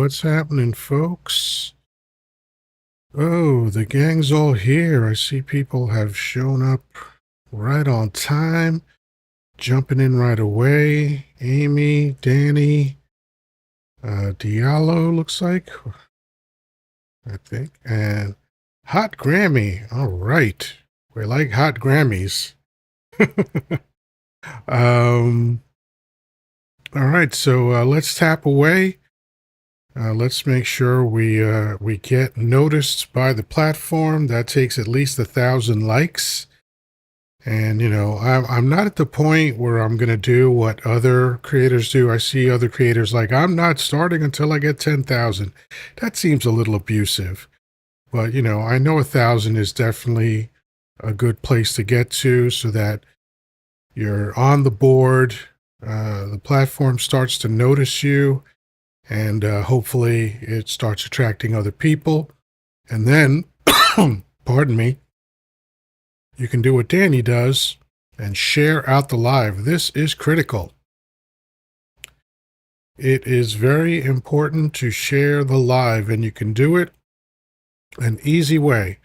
what's happening, folks? Oh, the gang's all here. I see people have shown up right on time, jumping in right away. Amy, Danny, Diallo looks like, I think, and Hot Grammy. All right. We like hot Grammys. um, all right, so let's tap away. Let's make sure we get noticed by the platform. That takes at least 1,000 likes. And I'm not at the point where I'm gonna do what other creators do. I see other creators like, I'm not starting until I get 10,000. That seems a little abusive. But I know 1,000 is definitely a good place to get to, so that you're on the board. The platform starts to notice you, and hopefully it starts attracting other people. And then, pardon me, you can do what Danny does and share out the live. This is critical. It is very important to share the live, and you can do it an easy way.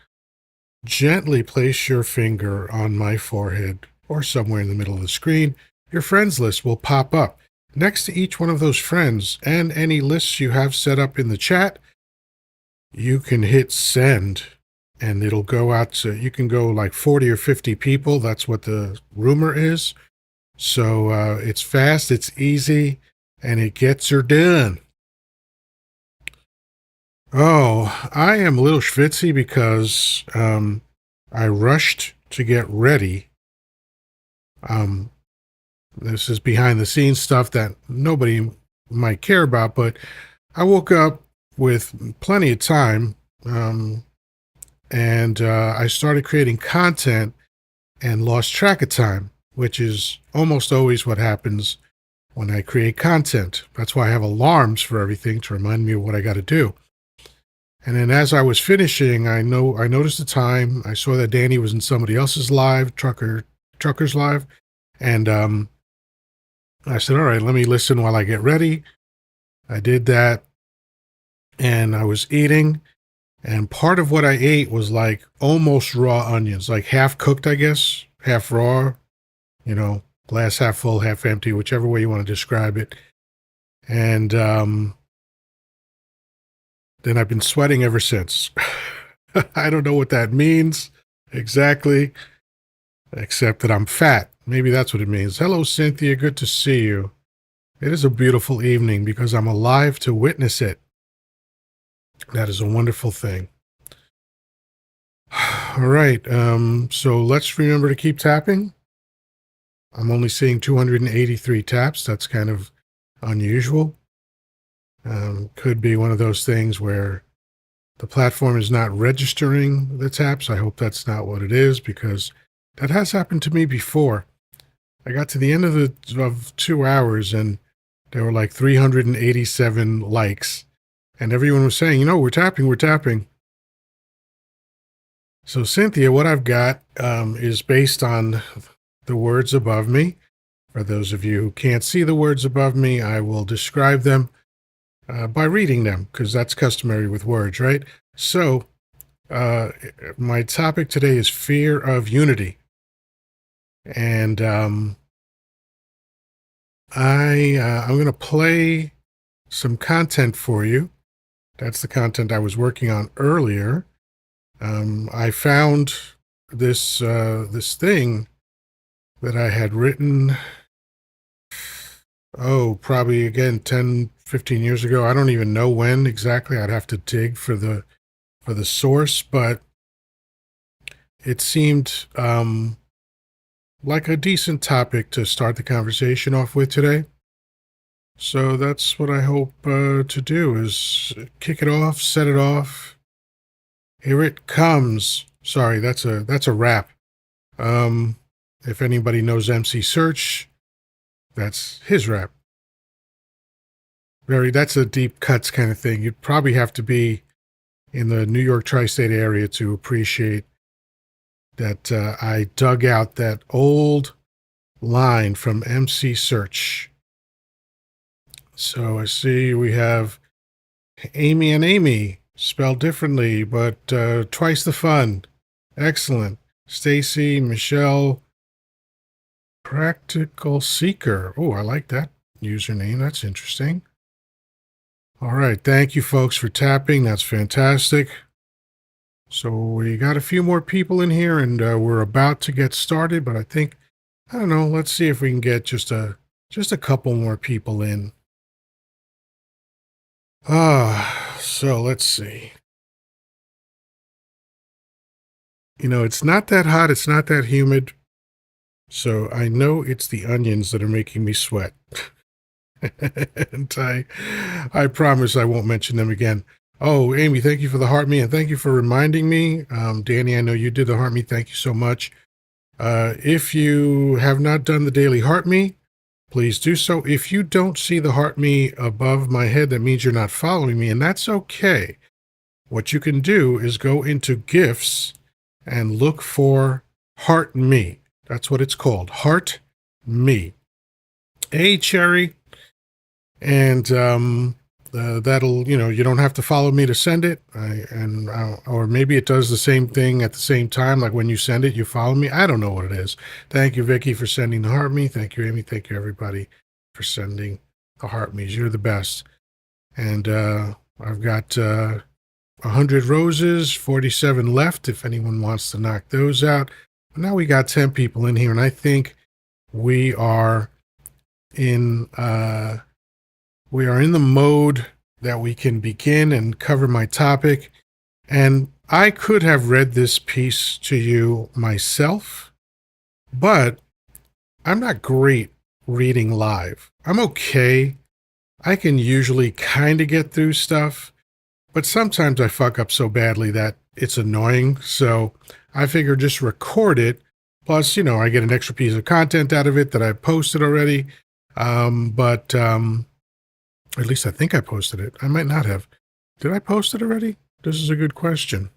Gently place your finger on my forehead or somewhere in the middle of the screen. Your friends list will pop up. Next to each one of those friends and any lists you have set up in the chat, you can hit send, and it'll go out to, you can go like 40 or 50 people. That's what the rumor is. So it's fast, it's easy, and it gets her done. Oh, I am a little schwitzy because I rushed to get ready. This is behind the scenes stuff that nobody might care about, but I woke up with plenty of time, and I started creating content and lost track of time, which is almost always what happens when I create content. That's why I have alarms for everything to remind me of what I got to do. And then as I was finishing, I noticed the time. I saw that Danny was in somebody else's live, Trucker's live, and I said, all right, let me listen while I get ready. I did that, and I was eating, and part of what I ate was like almost raw onions, like half cooked, I guess, half raw, glass half full, half empty, whichever way you want to describe it. And then I've been sweating ever since. I don't know what that means exactly, except that I'm fat. Maybe that's what it means. Hello, Cynthia. Good to see you. It is a beautiful evening because I'm alive to witness it. That is a wonderful thing. All right. So let's remember to keep tapping. I'm only seeing 283 taps. That's kind of unusual. Could be one of those things where the platform is not registering the taps. I hope that's not what it is, because that has happened to me before. I got to the end of 2 hours, and there were like 387 likes, and everyone was saying, we're tapping. So Cynthia, what I've got is based on the words above me. For those of you who can't see the words above me, I will describe them by reading them, because that's customary with words, right? So my topic today is fear of unity. And I'm going to play some content for you. That's the content I was working on earlier. I found this thing that I had written, probably again 10, 15 years ago. I don't even know when exactly. I'd have to dig for the source, but it seemed like a decent topic to start the conversation off with today. So that's what I hope to do, is kick it off, set it off. Here it comes. Sorry, that's a rap. If anybody knows MC Search, that's his rap. That's a deep cuts kind of thing. You'd probably have to be in the New York tri-state area to appreciate that. I dug out that old line from MC Search. So I see we have Amy and Amy, spelled differently, but twice the fun. Excellent. Stacy, Michelle, Practical Seeker. Oh, I like that username. That's interesting. All right. Thank you, folks, for tapping. That's fantastic. So we got a few more people in here, and we're about to get started. But I don't know. Let's see if we can get just a couple more people in. So let's see. It's not that hot. It's not that humid. So I know it's the onions that are making me sweat. And I promise I won't mention them again. Oh, Amy, thank you for the heart me, and thank you for reminding me. Danny, I know you did the heart me. Thank you so much. If you have not done the daily heart me, please do so. If you don't see the heart me above my head, that means you're not following me, and that's okay. What you can do is go into gifts and look for heart me. That's what it's called. Heart me. Hey, Cherry. And that'll, you don't have to follow me to send it. Or maybe it does the same thing at the same time. Like when you send it, you follow me. I don't know what it is. Thank you, Vicky, for sending the heart me. Thank you, Amy. Thank you, everybody, for sending the heart me's. You're the best. And I've got 100 roses, 47 left if anyone wants to knock those out. But now we got 10 people in here, and I think we are in the mode that we can begin and cover my topic. And I could have read this piece to you myself, but I'm not great reading live. I'm okay. I can usually kind of get through stuff, but sometimes I fuck up so badly that it's annoying. So I figure just record it. Plus, I get an extra piece of content out of it that I posted already. But at least I think I posted it. I might not have. Did I post it already? This is a good question.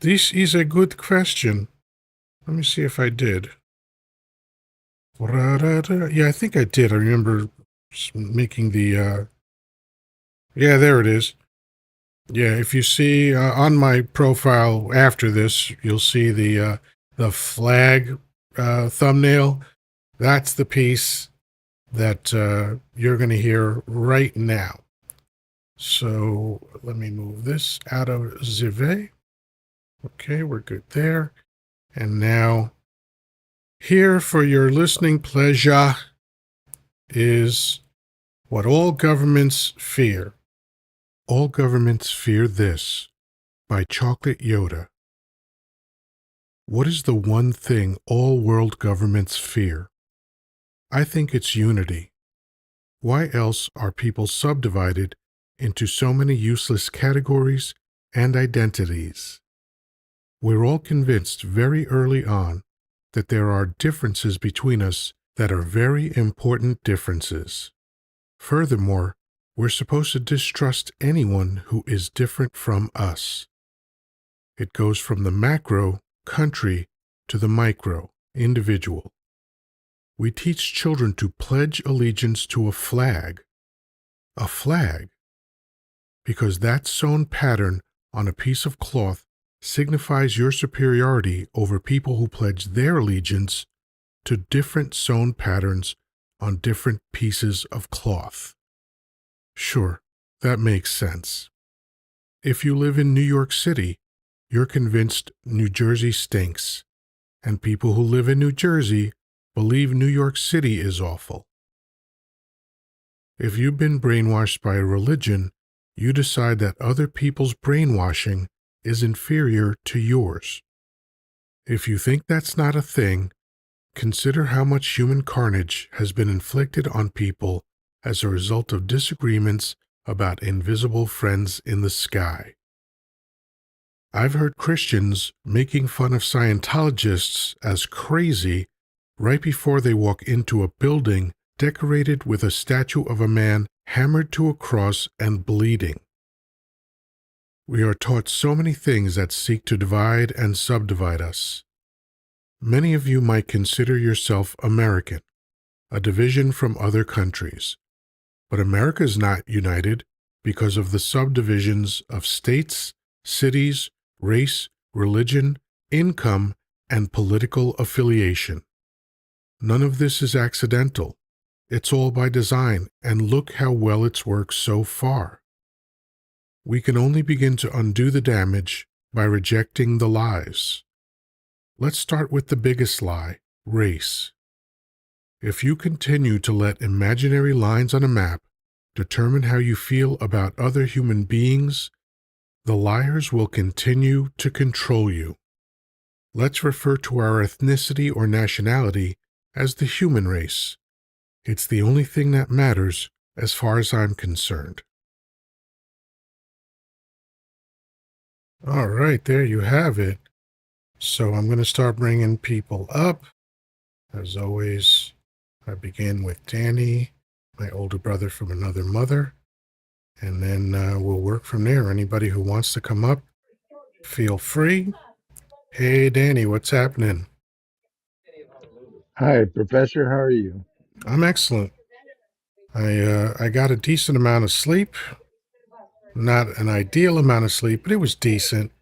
This is a good question. Let me see if I did. Yeah, I think I did. I remember making the... Yeah, there it is. Yeah, if you see on my profile after this, you'll see the flag thumbnail. That's the piece that you're going to hear right now. So let me move this out of the way. Okay, we're good there. And now, here for your listening pleasure is What All Governments Fear. All Governments Fear This by Chocolate Yoddah. What is the one thing all world governments fear? I think it's unity. Why else are people subdivided into so many useless categories and identities? We're all convinced very early on that there are differences between us that are very important differences. Furthermore, we're supposed to distrust anyone who is different from us. It goes from the macro, country, to the micro, individual. We teach children to pledge allegiance to a flag, because that sewn pattern on a piece of cloth signifies your superiority over people who pledge their allegiance to different sewn patterns on different pieces of cloth. Sure, that makes sense. If you live in New York City, you're convinced New Jersey stinks, and people who live in New Jersey believe New York City is awful. If you've been brainwashed by a religion, you decide that other people's brainwashing is inferior to yours. If you think that's not a thing, consider how much human carnage has been inflicted on people as a result of disagreements about invisible friends in the sky. I've heard Christians making fun of Scientologists as crazy right before they walk into a building decorated with a statue of a man hammered to a cross and bleeding. We are taught so many things that seek to divide and subdivide us. Many of you might consider yourself American, a division from other countries. But America is not united because of the subdivisions of states, cities, race, religion, income, and political affiliation. None of this is accidental. It's all by design, and look how well it's worked so far. We can only begin to undo the damage by rejecting the lies. Let's start with the biggest lie, race. If you continue to let imaginary lines on a map determine how you feel about other human beings, the liars will continue to control you. Let's refer to our ethnicity or nationality as the human race. It's the only thing that matters as far as I'm concerned. All right, there you have it. So I'm going to start bringing people up. As always, I begin with Danny, my older brother from another mother, and then we'll work from there. Anybody who wants to come up, feel free. Hey, Danny, what's happening? Hi, Professor. How are you? I'm excellent. I got a decent amount of sleep, not an ideal amount of sleep, but it was decent.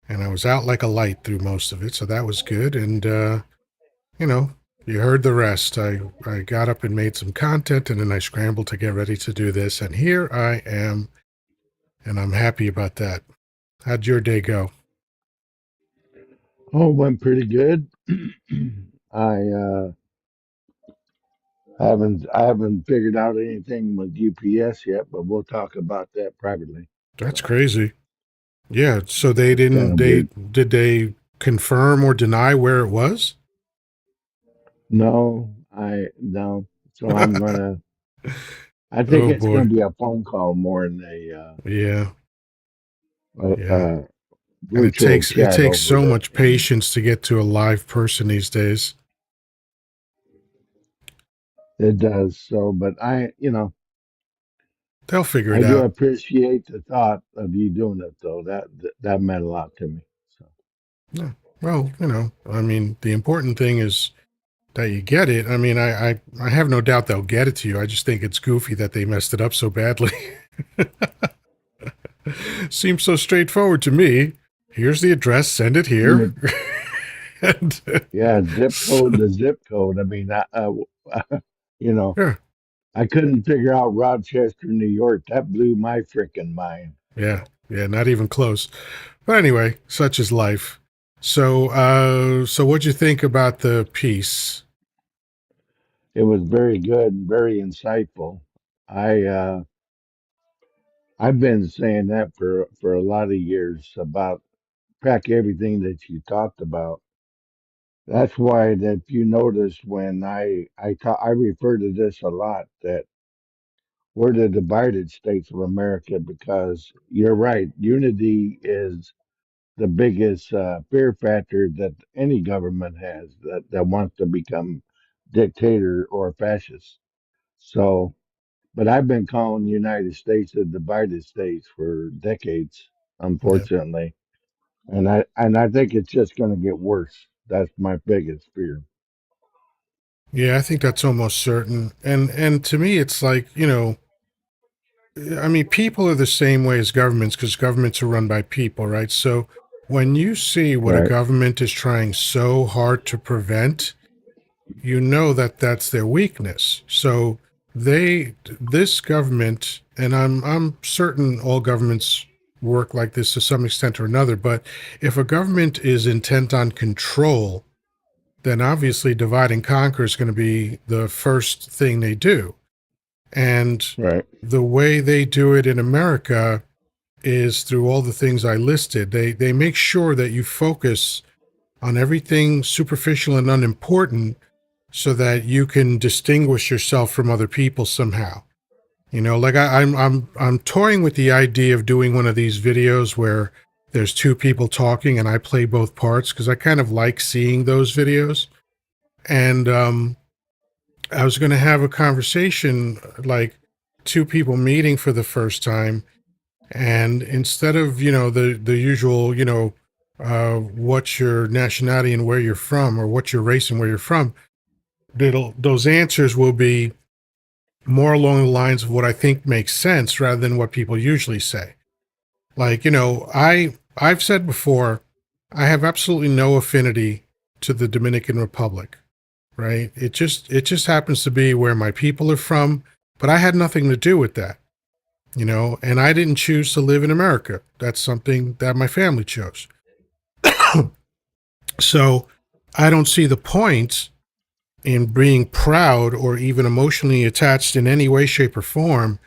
And I was out like a light through most of it, so that was good. And you know, you heard the rest. I got up and made some content, and then I scrambled to get ready to do this, and here I am, and I'm happy about that. How'd your day go? Oh, went pretty good. I haven't figured out anything with UPS yet, but we'll talk about that privately. That's So crazy. Yeah, so they it's kind didn't of they weird. did they confirm or deny where it was? No, no. So I'm gonna. I think Oh it's gonna boy. be a phone call more than Yeah, a yeah. And it virtual takes it chat takes over so the much internet. patience to get to a live person these days. It does so, but They'll figure I it do out. appreciate the thought of you doing it, though. That meant a lot to me. So. Yeah. Well, I mean, the important thing is that you get it. I mean, I have no doubt they'll get it to you. I just think it's goofy that they messed it up so badly. Seems so straightforward to me. Here's the address, send it here. Yeah, and, yeah, zip code so, to zip code. I mean, you know, yeah, I couldn't figure out Rochester, New York. That blew my freaking mind. yeah, So yeah, not even close. But anyway, such is life. So what'd you think about the piece? it was very good, very insightful. I I've been saying that for a lot of years about pack everything that you talked about. That's why that if you notice when I refer to this a lot that we're the divided states of America because you're right. Unity is the biggest fear factor that any government has that wants to become dictator or fascist. So, but I've been calling the United States the divided states for decades, Yeah, unfortunately, and I think it's just going to get worse. That's my biggest fear. yeah, I think that's almost certain. And to me, it's like I mean, people are the same way as governments because governments are run by people, right? So when you see what a Right, government is trying so hard to prevent, you know that that's their weakness. So this government, and I'm certain all governments work like this to some extent or another, but if a government is intent on control, then obviously divide and conquer is going to be the first thing they do. And right, the way they do it in America is through all the things I listed. They make sure that you focus on everything superficial and unimportant so that you can distinguish yourself from other people somehow. Like I'm toying with the idea of doing one of these videos where there's two people talking and I play both parts because I kind of like seeing those videos. And I was going to have a conversation like two people meeting for the first time, and instead of the usual what's your nationality and where you're from, or what's your race and where you're from, those answers will be more along the lines of what I think makes sense rather than what people usually say. Like, I've said before, I have absolutely no affinity to the Dominican Republic, right? It just happens to be where my people are from, but I had nothing to do with that, and I didn't choose to live in America. That's something that my family chose. So I don't see the point in being proud or even emotionally attached in any way, shape, or form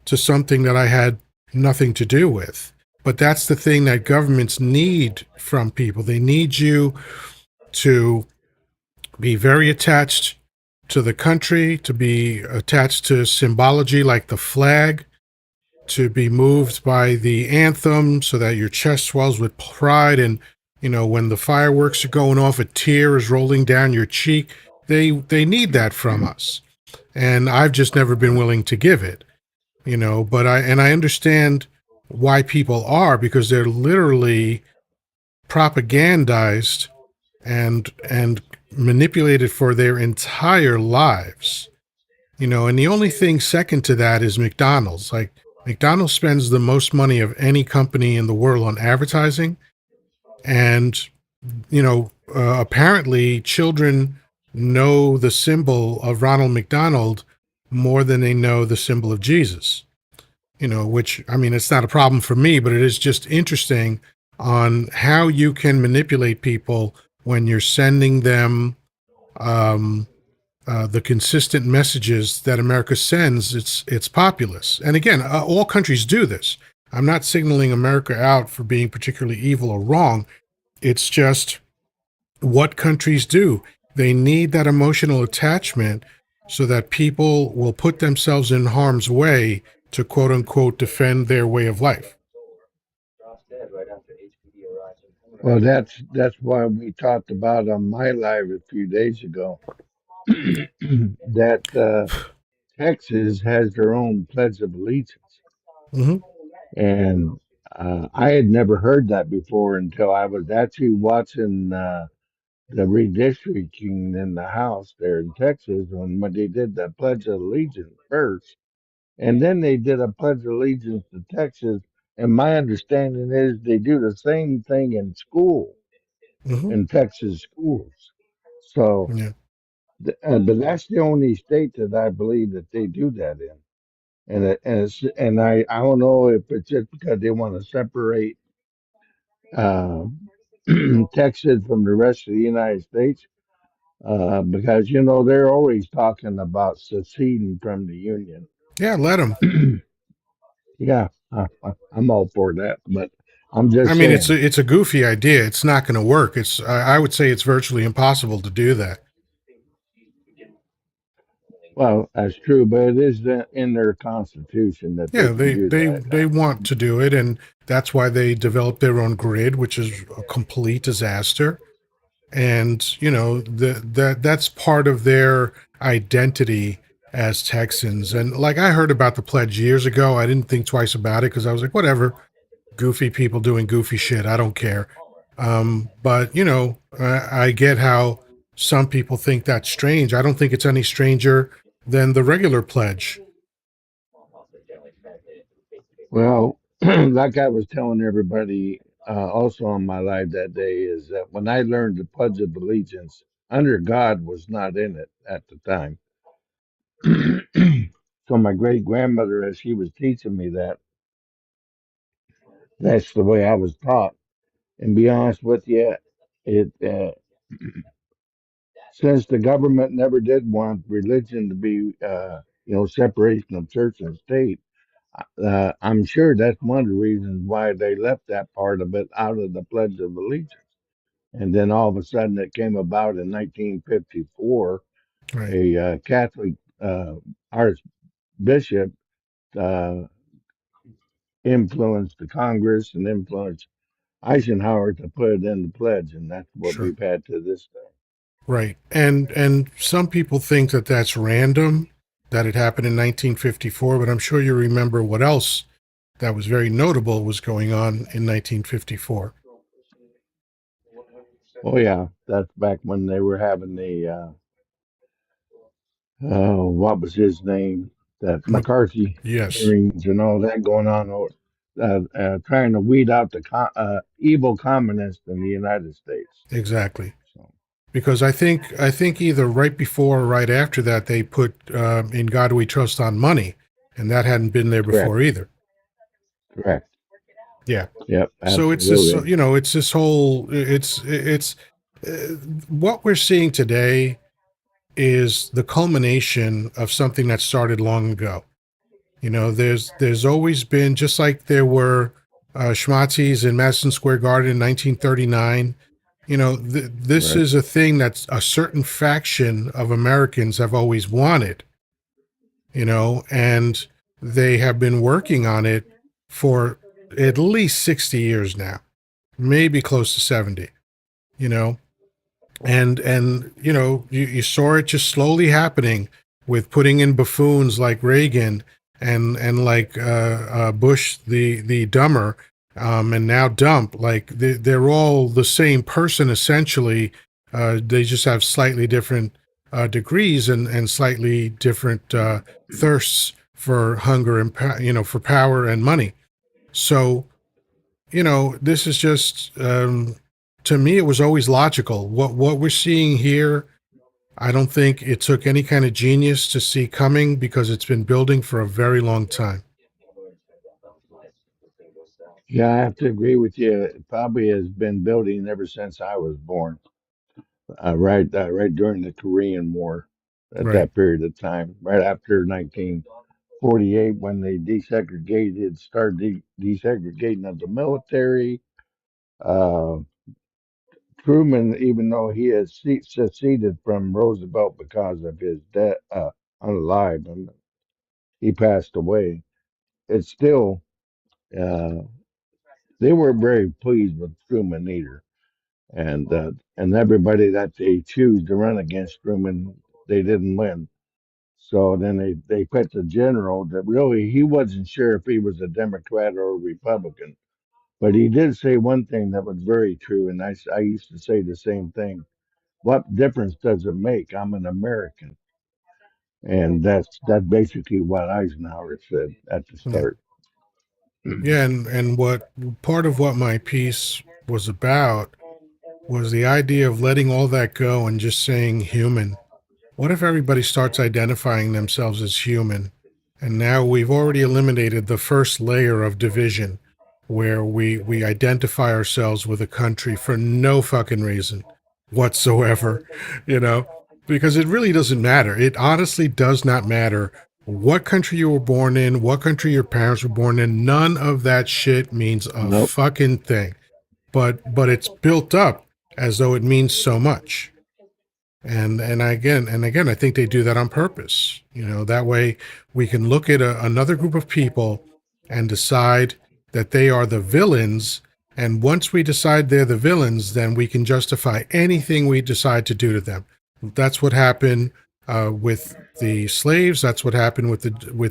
to something that I had nothing to do with. But that's the thing that governments need from people. They need you to be very attached to the country, to be attached to symbology like the flag, to be moved by the anthem so that your chest swells with pride. And, when the fireworks are going off, a tear is rolling down your cheek. They need that from us. And I've just never been willing to give it, but I understand why people are, because they're literally propagandized and manipulated for their entire lives. And the only thing second to that is McDonald's. Like, McDonald's spends the most money of any company in the world on advertising. And, apparently children know the symbol of Ronald McDonald more than they know the symbol of Jesus, which, I mean, it's not a problem for me, but it is just interesting on how you can manipulate people when you're sending them um, the consistent messages that America sends. It's populous, and again, all countries do this. I'm not signaling America out for being particularly evil or wrong. It's just what countries do. They need that emotional attachment so that people will put themselves in harm's way to quote unquote defend their way of life. Well, that's why we talked about on my live a few days ago that Texas has their own Pledge of Allegiance, Hmm. and I had never heard that before until I was actually watching the redistricting in the House there in Texas when they did the Pledge of Allegiance first, and then they did a Pledge of Allegiance to Texas. And my understanding is they do the same thing in school Hmm. in Texas schools. So, Yeah. but that's the only state that I believe that they do that in. And I don't know if it's just because they want to separate uh, Texas from the rest of the United States, because they're always talking about seceding from the Union. Yeah, let them. Yeah, I'm all for that, but I'm I just mean, it's saying. a goofy idea. It's not going to work. I would say it's virtually impossible to do that. Well, that's true, but it is in their constitution that they Yeah, can they do they that. they want to do it, and that's why they developed their own grid, which is a complete disaster. And that's part of their identity as Texans. And like, I heard about the pledge years ago. I didn't think twice about it because I was like, whatever, goofy people doing goofy shit. I don't care. But I get how some people think that's strange. I don't think it's any stranger than the regular pledge. Well, like I was telling everybody also on my live that day, is that when I learned the Pledge of Allegiance, under God was not in it at the time. So my great grandmother, as she was teaching me that, that's the way I was taught. And be honest with you, it since the government never did want religion to be, separation of church and state, I'm sure that's one of the reasons why they left that part of it out of the Pledge of Allegiance. And then all of a sudden it came about in 1954, Right. a Catholic archbishop uh, influenced the Congress and influenced Eisenhower to put it in the pledge. And that's what Sure. we've had to this day. Right. And some people think that that's random, that it happened in 1954, but I'm sure you remember what else that was very notable was going on in 1954. Oh, yeah, that's back when they were having what was his name? That Mc- McCarthy yes, hearings and all that going on, trying to weed out the evil communists in the United States. exactly. So, Because I think either right before or right after that they put "In God We Trust" on money, and that hadn't been there correct, before either. correct. Yeah. Yep, So it's this, absolutely. it's this whole, it's what we're seeing today is the culmination of something that started long ago. There's always been, just like there were schmatzis in Madison Square Garden in 1939. This Right. is a thing that a certain faction of Americans have always wanted. And they have been working on it for at least 60 years now, maybe close to 70. You know, and you saw it just slowly happening with putting in buffoons like Reagan and like Bush the dumber, and now Dump. Like they're all the same person essentially. They just have slightly different degrees and slightly different thirsts for hunger and for power and money. So this is just, to me, it was always logical. What we're seeing here, I don't think it took any kind of genius to see coming because it's been building for a very long time. Yeah, I have to agree with you. It probably has been building ever since I was born. Right during the Korean War, at Right. that period of time, right after 1948, when they started desegregating of the military. Uh, Truman, even though he had seceded from Roosevelt because of his death, unalive, and he passed away. It's still, uh, they weren't very pleased with Truman either, and everybody that they choose to run against Truman, they didn't win. So then they picked a general that really he wasn't sure if he was a Democrat or a Republican. But he did say one thing that was very true, and I used to say the same thing. What difference does it make? I'm an American, and that's basically what Eisenhower said at the Yeah. start. Yeah. And what part of what my piece was about was the idea of letting all that go and just saying human. What if everybody starts identifying themselves as human? And now we've already eliminated the first layer of division where we identify ourselves with a country for no fucking reason whatsoever, you know? Because it really doesn't matter. It honestly does not matter what country you were born in, what country your parents were born in. None of that shit means a Nope. fucking thing. But it's built up as though it means so much. And again, I think they do that on purpose. That way we can look at another group of people and decide that they are the villains. And once we decide they're the villains, then we can justify anything we decide to do to them. That's what happened with the slaves. That's what happened with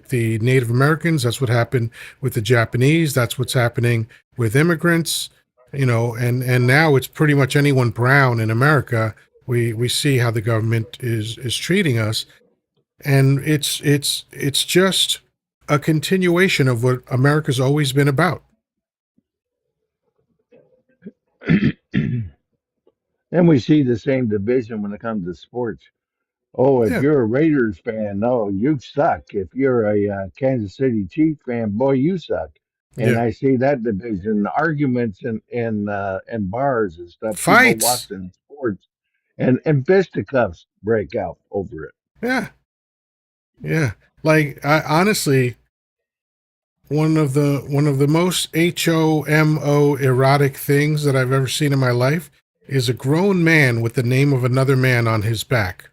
the Native Americans. That's what happened with the Japanese. That's what's happening with immigrants. And now it's pretty much anyone brown in America. We see how the government is treating us, and it's just a continuation of what America's always been about. And we see the same division when it comes to sports. Oh, if Yeah, you're a Raiders fan, no, you suck. If you're a Kansas City Chiefs fan, boy, you suck. And yeah. I see that division, arguments in bars and stuff. People Fights. watching sports, and fisticuffs break out over it. Yeah, yeah. Like I honestly, one of the most HOMO erotic things that I've ever seen in my life is a grown man with the name of another man on his back.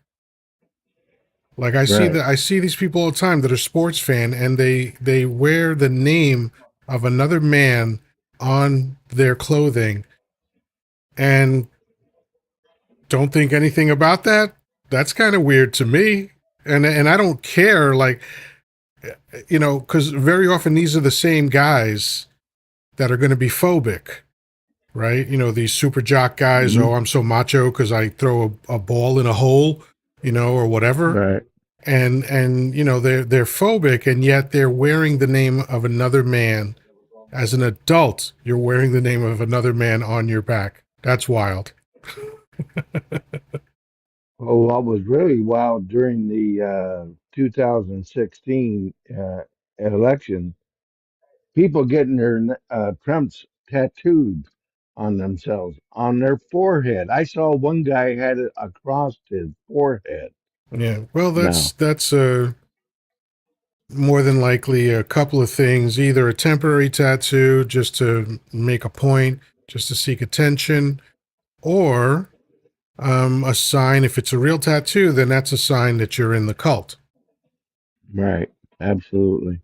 Like Right. I see these people all the time that are sports fan and they wear the name of another man on their clothing and don't think anything about that. That's kind of weird to me. And I don't care, like, cuz very often these are the same guys that are going to be phobic, right? These super jock guys, Hmm. oh, I'm so macho cuz I throw a ball in a hole, or whatever. Right. and you know they're phobic, and yet they're wearing the name of another man. As an adult, you're wearing the name of another man on your back. That's wild. Well, what was really wild during the 2016 election, people getting their Trump's tattooed on themselves, on their forehead. I saw one guy had it across his forehead. Yeah. Well, Now, that's more than likely a couple of things. Either a temporary tattoo just to make a point, just to seek attention, or a sign. If it's a real tattoo, then that's a sign that you're in the cult. right, absolutely.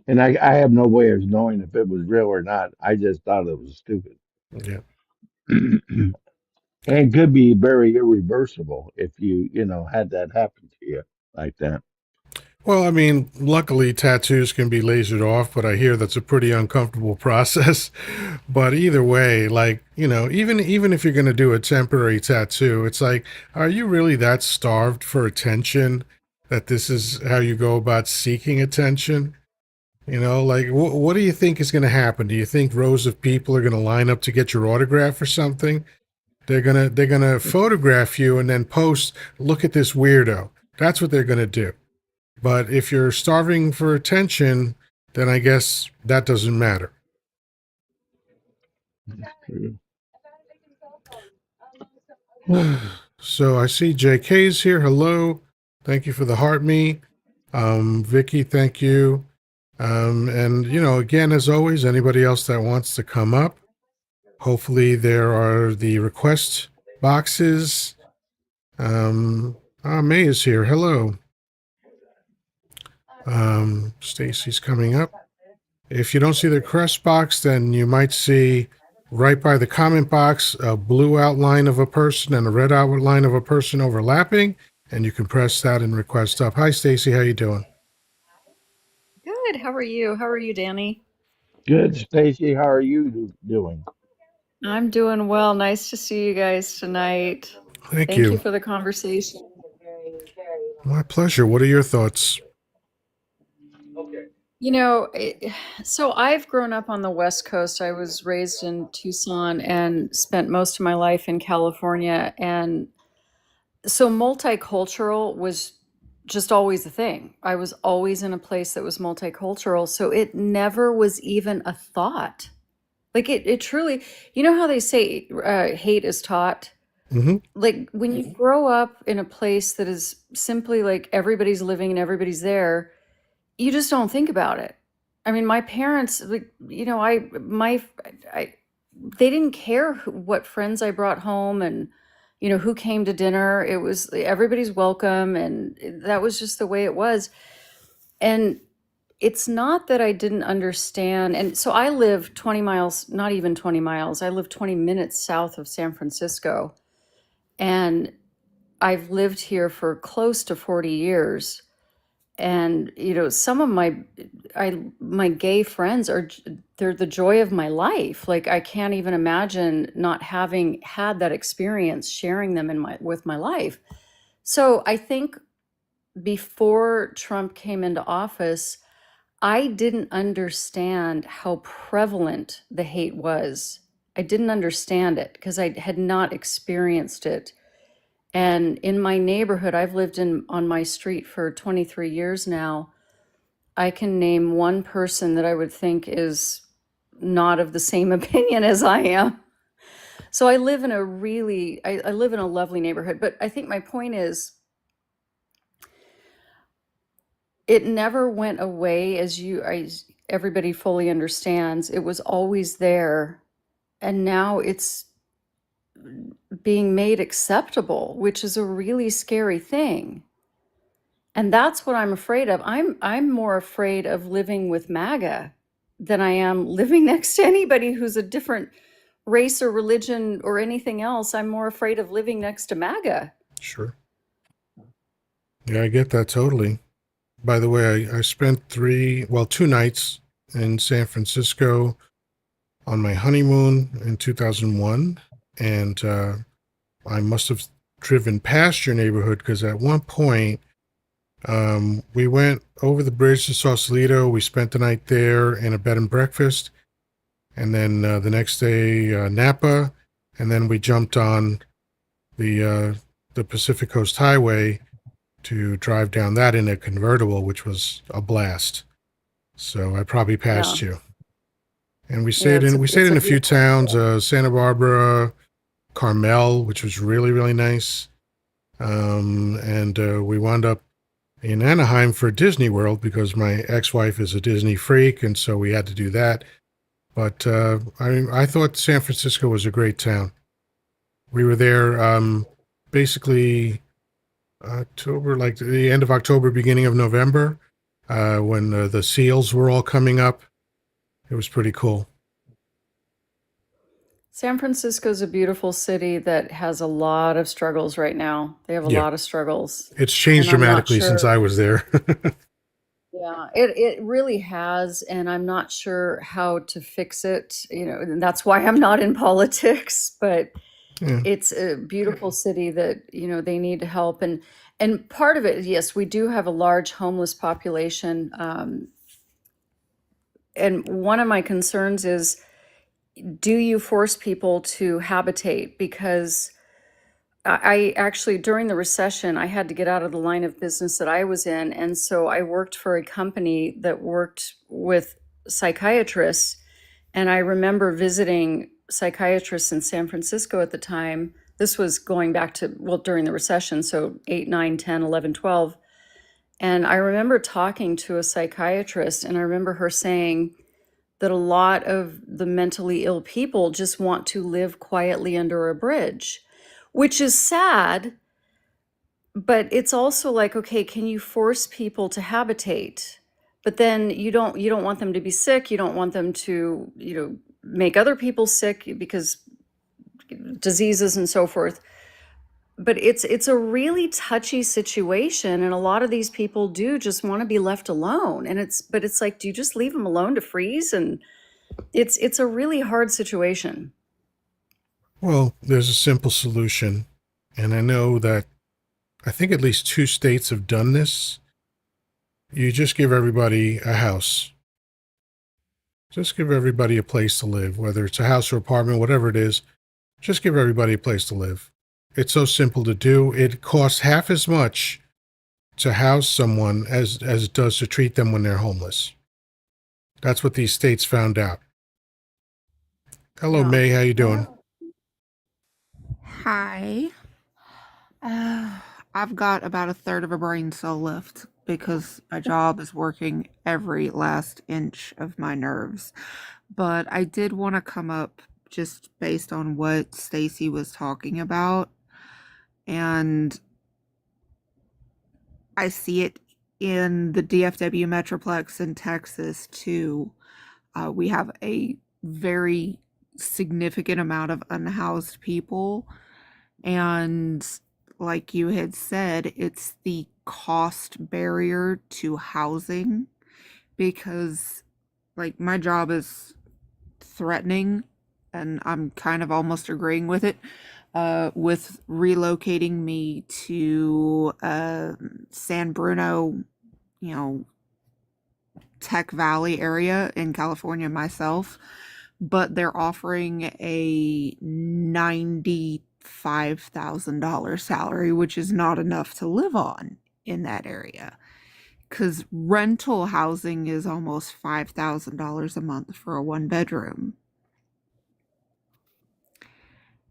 And I have no way of knowing if it was real or not. I just thought it was stupid. Yeah. And could be very irreversible if you know, had that happen to you like that. Well, I mean, luckily tattoos can be lasered off, but I hear that's a pretty uncomfortable process. But either way, like, you know, even if you're going to do a temporary tattoo, it's like, are you really that starved for attention that this is how you go about seeking attention? You know, like what do you think is going to happen? Do you think rows of people are going to line up to get your autograph or something? They're going to photograph you and then post, "Look at this weirdo." That's what they're going to do. But if you're starving for attention, then I guess that doesn't matter. So I see JK's here. Hello. Thank you for the heart me. Vicky, thank you. And, you know, again, as always, anybody else that wants to come up, hopefully there are the request boxes. May is here. Hello. Stacy's coming up. If you don't see the request box, then you might see right by the comment box a blue outline of a person and a red outline of a person overlapping, and you can press that and request up. Hi, Stacy. How you doing? Good. How are you? How are you, Danny? Good, Stacy. How are you doing? I'm doing well. Nice to see you guys tonight. Thank Thank you you. for the conversation. My pleasure. What are your thoughts? You know, so I've grown up on the West Coast. I was raised in Tucson and spent most of my life in California. And so multicultural was just always a thing. I was always in a place that was multicultural. So it never was even a thought. Like it truly, you know how they say hate is taught? Mm-hmm. Like when you grow up in a place that is simply like everybody's living and everybody's there, you just don't think about it. I mean, my parents, like, you know, I, they didn't care what friends I brought home and, you know, who came to dinner. It was everybody's welcome. And that was just the way it was. And it's not that I didn't understand. And so I live 20 miles, not even 20 miles, I live 20 minutes south of San Francisco. And I've lived here for close to 40 years. And you know, some of my gay friends are they're the joy of my life. Like I can't even imagine not having had that experience, sharing them in my with my life. So I think before Trump came into office, I didn't understand how prevalent the hate was. I didn't understand it because I had not experienced it. And in my neighborhood, I've lived in on my street for 23 years now. I can name one person that I would think is not of the same opinion as I am. So I live in a I live in a lovely neighborhood. But I think my point is it never went away everybody fully understands. It was always there. And now it's being made acceptable, which is a really scary thing. And that's what I'm afraid of. I'm more afraid of living with MAGA than I am living next to anybody who's a different race or religion or anything else. I'm more afraid of living next to MAGA. Sure. Yeah, I get that totally. By the way, I spent 2 nights in San Francisco on my honeymoon in 2001, and I must have driven past your neighborhood because at one point We went over the bridge to Sausalito. We spent the night there in a bed and breakfast, and then the next day Napa, and then we jumped on the Pacific Coast Highway to drive down that in a convertible, which was a blast. So I probably Yeah. passed you. And we Yeah, stayed in a few beautiful towns, Santa Barbara, Carmel, which was really really nice. And we wound up in Anaheim for Disney World because my ex-wife is a Disney freak, and so we had to do that. But I thought San Francisco was a great town. We were there basically October, like the end of October, beginning of November, when the seals were all coming up. It was pretty cool. San Francisco's a beautiful city that has a lot of struggles right now. They have a Yeah, lot of struggles, it's changed and I'm not dramatically since sure. I was there. Yeah, it really has, and I'm not sure how to fix it, and that's why I'm not in politics, but Yeah. it's a beautiful city that, they need help. And part of it, yes, we do have a large homeless population. And one of my concerns is, do you force people to habitate? Because I actually, during the recession, I had to get out of the line of business that I was in. And so I worked for a company that worked with psychiatrists. And I remember visiting psychiatrists in San Francisco at the time. This was going back to, well, during the recession, so 8, 9, 10, 11, 12. And I remember talking to a psychiatrist, and I remember her saying that a lot of the mentally ill people just want to live quietly under a bridge, which is sad, but it's also like, okay, can you force people to habitate? But then you don't want them to be sick, you don't want them to, make other people sick because diseases and so forth. But it's a really touchy situation, and a lot of these people do just want to be left alone. And it's like, do you just leave them alone to freeze? And it's a really hard situation. Well, there's a simple solution, and I know that I think at least 2 states have done this. You just give everybody a house. Just give everybody a place to live, whether it's a house or apartment, whatever it is. Just give everybody a place to live. It's so simple to do. It costs half as much to house someone as it does to treat them when they're homeless. That's what these states found out. Hello, Yeah. May. How you doing? Hi. Uh, I've got about a third of a brain cell left because my job is working every last inch of my nerves. But I did want to come up just based on what Stacy was talking about, and I see it in the DFW Metroplex in Texas too. We have a very significant amount of unhoused people. And like you had said, it's the cost barrier to housing because, like, my job is threatening, and I'm kind of almost agreeing with it, with relocating me to San Bruno, you know, Tech Valley area in California myself, but they're offering a $95,000 salary, which is not enough to live on in that area. Because rental housing is almost $5,000 a month for a 1 bedroom.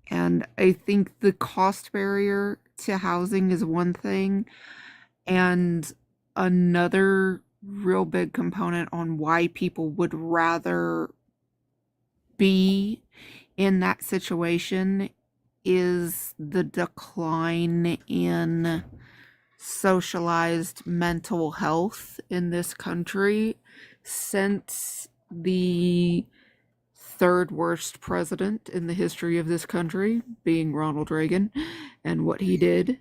And I think the cost barrier to housing is one thing. And another real big component on why people would rather be in that situation is the decline in socialized mental health in this country since the third worst president in the history of this country, being Ronald Reagan, and what he did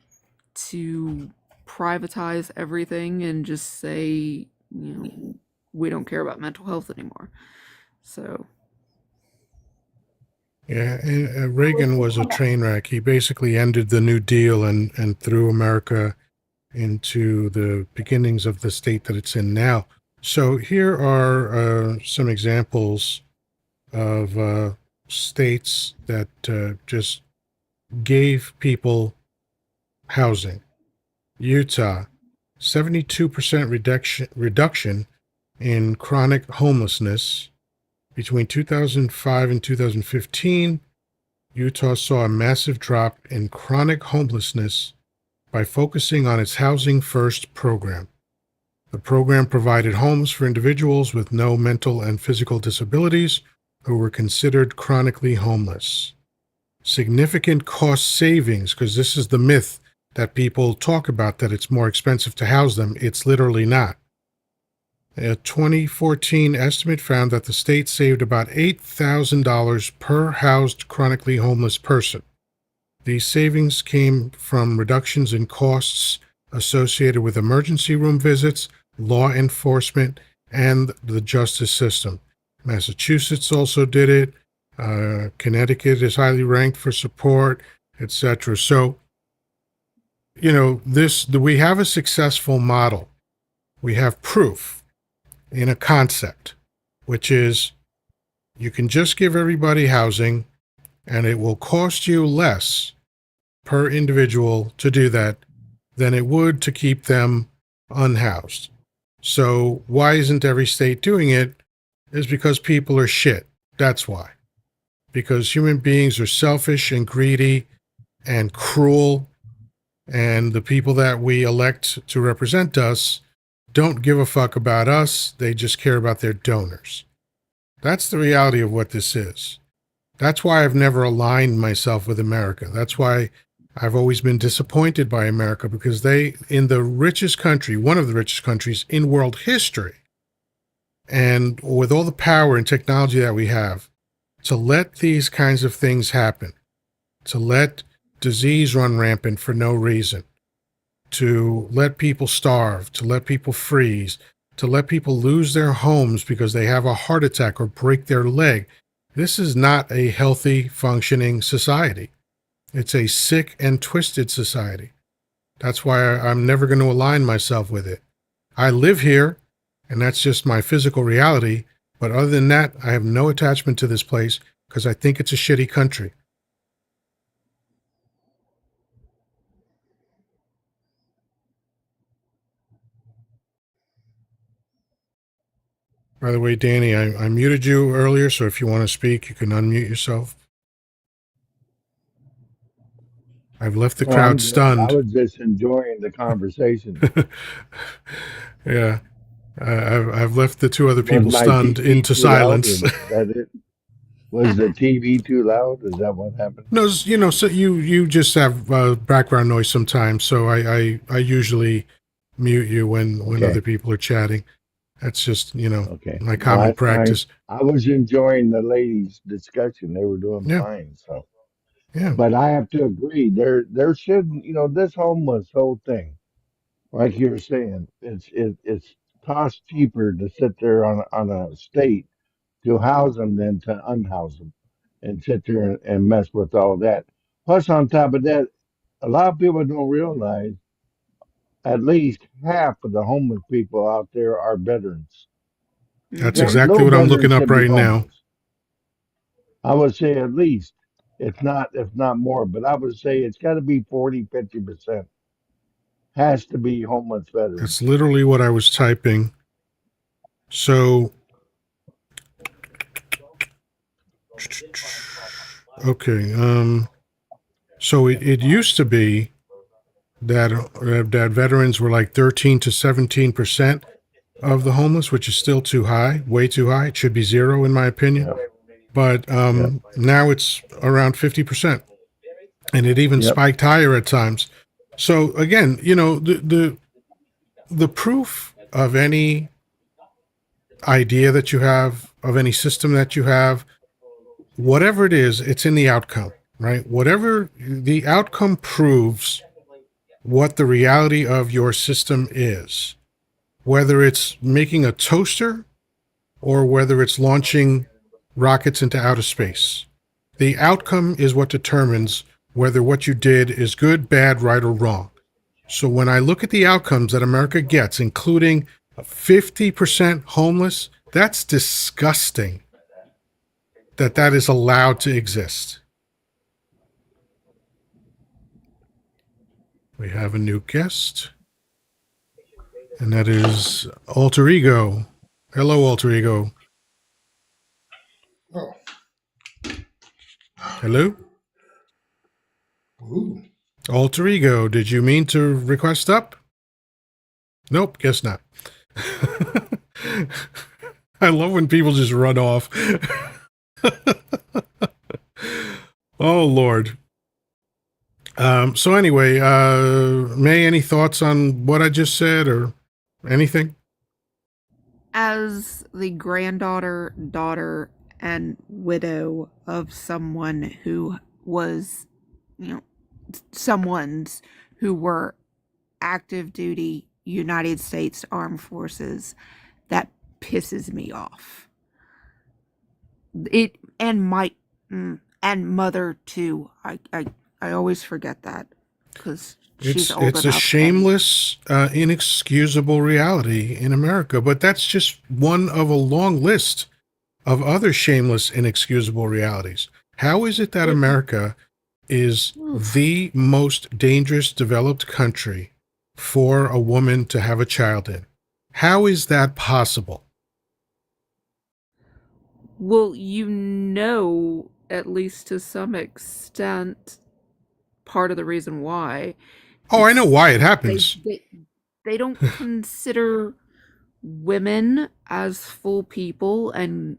to privatize everything and just say, we don't care about mental health anymore. So, Yeah, Reagan was a train wreck. He basically ended the New Deal and threw America into the beginnings of the state that it's in now. So here are some examples of states that just gave people housing. Utah, 72% reduction in chronic homelessness. Between 2005 and 2015, Utah saw a massive drop in chronic homelessness by focusing on its Housing First program. The program provided homes for individuals with no mental and physical disabilities who were considered chronically homeless. Significant cost savings, because this is the myth that people talk about, that it's more expensive to house them. It's literally not. A 2014 estimate found that the state saved about $8,000 per housed chronically homeless person. These savings came from reductions in costs associated with emergency room visits, law enforcement, and the justice system. Massachusetts also did it. Connecticut is highly ranked for support, etc. So, we have a successful model. We have proof in a concept, which is you can just give everybody housing and it will cost you less per individual to do that than it would to keep them unhoused. So why isn't every state doing it? Is because people are shit. That's why. Because human beings are selfish and greedy and cruel, and the people that we elect to represent us don't give a fuck about us. They just care about their donors. That's the reality of what this is. That's why I've never aligned myself with America. That's why I've always been disappointed by America, because they, in the richest country, one of the richest countries in world history, and with all the power and technology that we have, to let these kinds of things happen, to let disease run rampant for no reason, to let people starve, to let people freeze, to let people lose their homes because they have a heart attack or break their leg. This is not a healthy, functioning society. It's a sick and twisted society. That's why I'm never going to align myself with it. I live here, and that's just my physical reality. But other than that, I have no attachment to this place because I think it's a shitty country. By the way, Danny, I muted you earlier, so if you want to speak, you can unmute yourself. I've left the Oh, I'm crowd good. I stunned. was just enjoying the conversation. Yeah, I've left the two other Was people my stunned TV into too loud? silence. Is that it? Was the TV too loud? Is that what happened? No, so you just have background noise sometimes, so I usually mute you when other Okay. people are chatting. That's just, Okay. my No, common that's fine. practice. I was enjoying the ladies' discussion. They were doing Yeah, fine. So, yeah, but I have to agree. There shouldn't. This homeless whole thing, like you're saying, it's cost cheaper to sit there on a state to house them than to unhouse them, and sit there and mess with all that. Plus, on top of that, a lot of people don't realize at least half of the homeless people out there are veterans. that's Mm-hmm. exactly No what I'm veteran looking up should be right now. homeless. I would say at least, if not more, but I would say it's got to be 40, 50% has to be homeless That's veterans. literally what I was typing. So, okay, so it used to be that veterans were like 13 to 17% of the homeless, which is still too high, way too high. It should be zero, in my opinion. Yep, But yep, now it's around 50%, and it even yep. spiked higher at times. So again, the proof of any idea that you have, of any system that you have, whatever it is, it's in the outcome, right? Whatever the outcome proves what the reality of your system is, whether it's making a toaster or whether it's launching rockets into outer space. The outcome is what determines whether what you did is good, bad, right, or wrong. So when I look at the outcomes that America gets, including 50% homeless, that's disgusting that that is allowed to exist. We have a new guest, and that is Alter Ego. Hello, Alter Ego. Oh. Hello? Ooh. Alter Ego, did you mean to request up? Nope, guess not. I love when people just run off. Oh, Lord. So anyway, May, any thoughts on what I just said or anything? As the granddaughter, daughter, and widow of someone who was, someone's who were active duty United States Armed Forces, that pisses me off. It and my and mother too. I always forget that because she's old It's a enough. shameless, inexcusable reality in America, but that's just one of a long list of other shameless, inexcusable realities. How is it that America is the most dangerous developed country for a woman to have a child in? How is that possible? Well, at least to some extent, part of the reason why. Oh, I know why it happens. They don't consider women as full people, and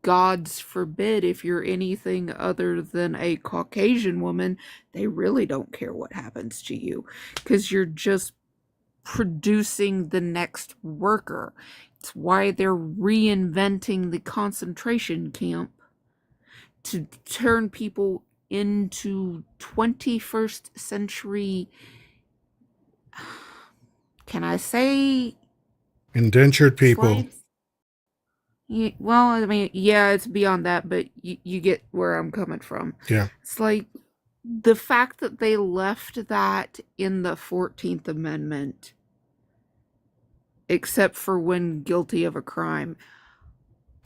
gods forbid if you're anything other than a Caucasian woman, they really don't care what happens to you because you're just producing the next worker. It's why they're reinventing the concentration camp to turn people into 21st century, can I say, Indentured people. slaves? Yeah, well, I mean, yeah, it's beyond that, but you get where I'm coming from. Yeah. It's like the fact that they left that in the 14th Amendment, except for when guilty of a crime.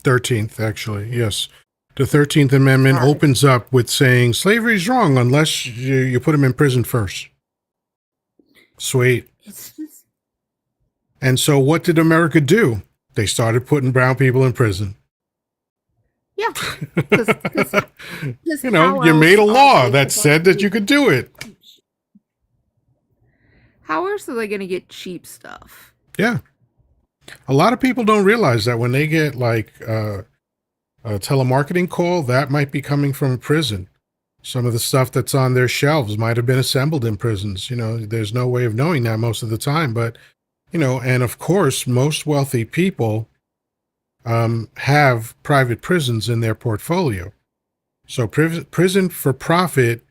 13th, actually, yes. The 13th Amendment Right. opens up with saying slavery's wrong unless you put them in prison first. Sweet. It's just, And so what did America do? They started putting brown people in prison. yeah. Cause You know, how you made a else are law they that supposed said that to- you could do it. How else are they going to get cheap stuff? Yeah. A lot of people don't realize that when they get like a telemarketing call, that might be coming from a prison. Some of the stuff that's on their shelves might have been assembled in prisons. You know, there's no way of knowing that most of the time. But, you know, and of course, most wealthy people have private prisons in their portfolio. So prison for profit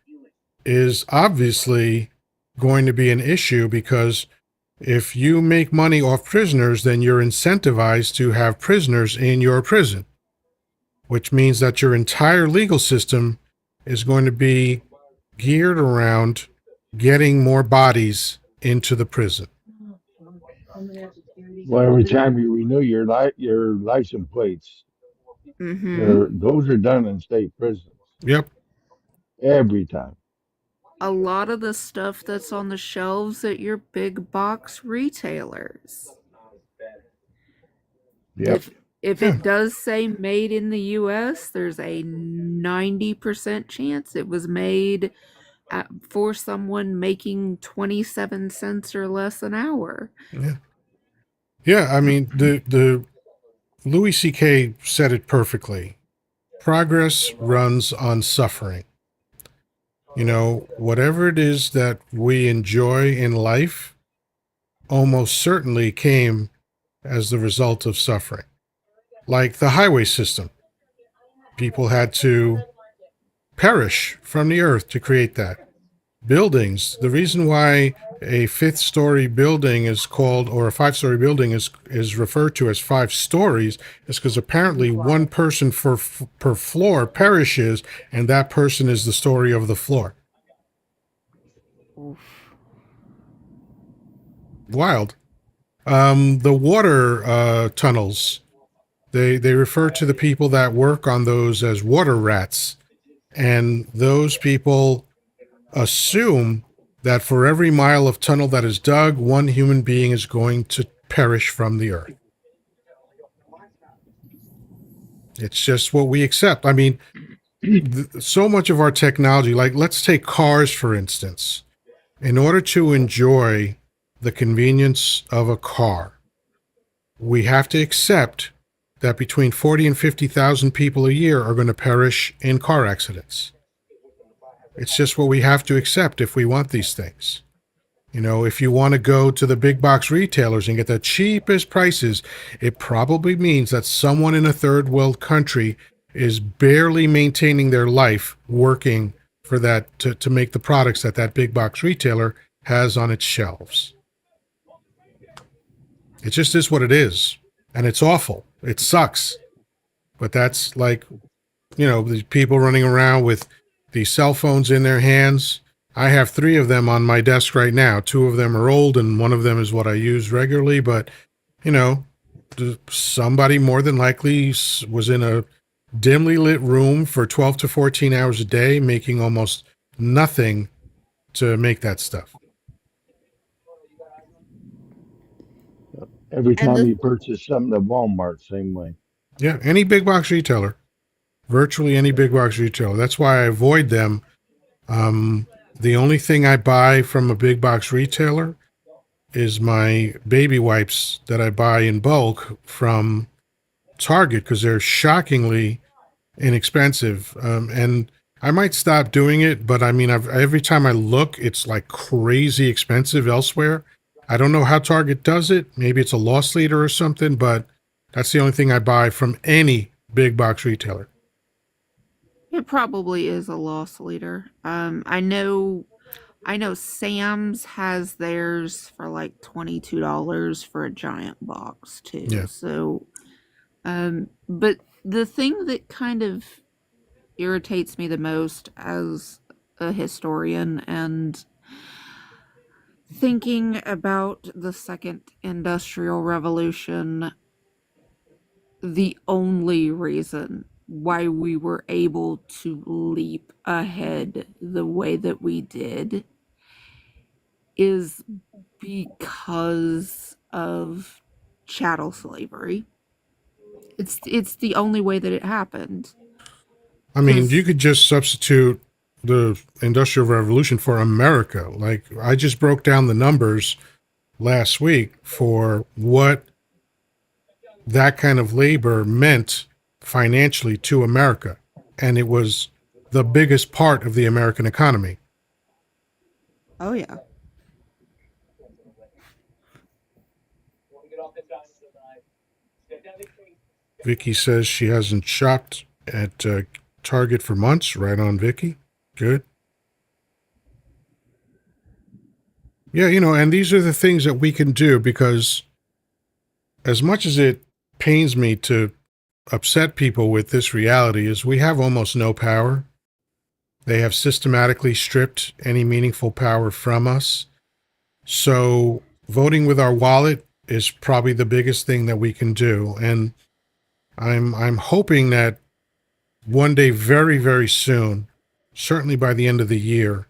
is obviously going to be an issue because if you make money off prisoners, then you're incentivized to have prisoners in your prison, which means that your entire legal system is going to be geared around getting more bodies into the prison. Well, every time you renew your license plates, those are done in state prisons. Yep. Every time. A lot of the stuff that's on the shelves at your big box retailers. Yep. If Yeah. it does say made in the US, there's a 90% chance it was made for someone making 27 cents or less an hour. Yeah. Yeah. I mean, the Louis C.K. said it perfectly. Progress runs on suffering. You know, whatever it is that we enjoy in life almost certainly came as the result of suffering. Like the highway system. People had to perish from the earth to create that. Buildings. The reason why a fifth-story building is called, or a five-story building is referred to as 5 stories, is because apparently one person per floor perishes, and that person is the story of the floor. Oof. wild. The water tunnels, they refer to the people that work on those as water rats. And those people assume that for every mile of tunnel that is dug, one human being is going to perish from the earth. It's just what we accept. I mean, so much of our technology, like let's take cars, for instance. In order to enjoy the convenience of a car, we have to accept that between 40 and 50,000 people a year are going to perish in car accidents. It's just what we have to accept if we want these things. You know, if you want to go to the big box retailers and get the cheapest prices, it probably means that someone in a third world country is barely maintaining their life working for that to make the products that that big box retailer has on its shelves. It just is what it is. And it's awful. It sucks. But that's like, you know, these people running around with these cell phones in their hands. I have 3 of them on my desk right now. 2 of them are old and one of them is what I use regularly. But, you know, somebody more than likely was in a dimly lit room for 12 to 14 hours a day, making almost nothing to make that stuff. Every And time the you purchase something at Walmart, same way. Yeah, any big box retailer, virtually any big box retailer. That's why I avoid them. The only thing I buy from a big box retailer is my baby wipes that I buy in bulk from Target because they're shockingly inexpensive. And I might stop doing it, but I mean, every time I look, it's like crazy expensive elsewhere. I don't know how Target does it. Maybe it's a loss leader or something, but that's the only thing I buy from any big box retailer. It probably is a loss leader. I know Sam's has theirs for like $22 for a giant box too. Yeah. So, but the thing that kind of irritates me the most as a historian and thinking about the second industrial revolution, the only reason why we were able to leap ahead the way that we did is because of chattel slavery. It's the only way that it happened. I mean, you 'Cause could just substitute the Industrial Revolution for America. Like, I just broke down the numbers last week for what that kind of labor meant financially to America. And it was the biggest part of the American economy. oh yeah. Vicky says she hasn't shopped at Target for months. Right on, Vicky. Good. Yeah, you know, and these are the things that we can do because as much as it pains me to upset people with this reality is we have almost no power. They have systematically stripped any meaningful power from us. So voting with our wallet is probably the biggest thing that we can do. And I'm hoping that one day, very, very soon, certainly by the end of the year,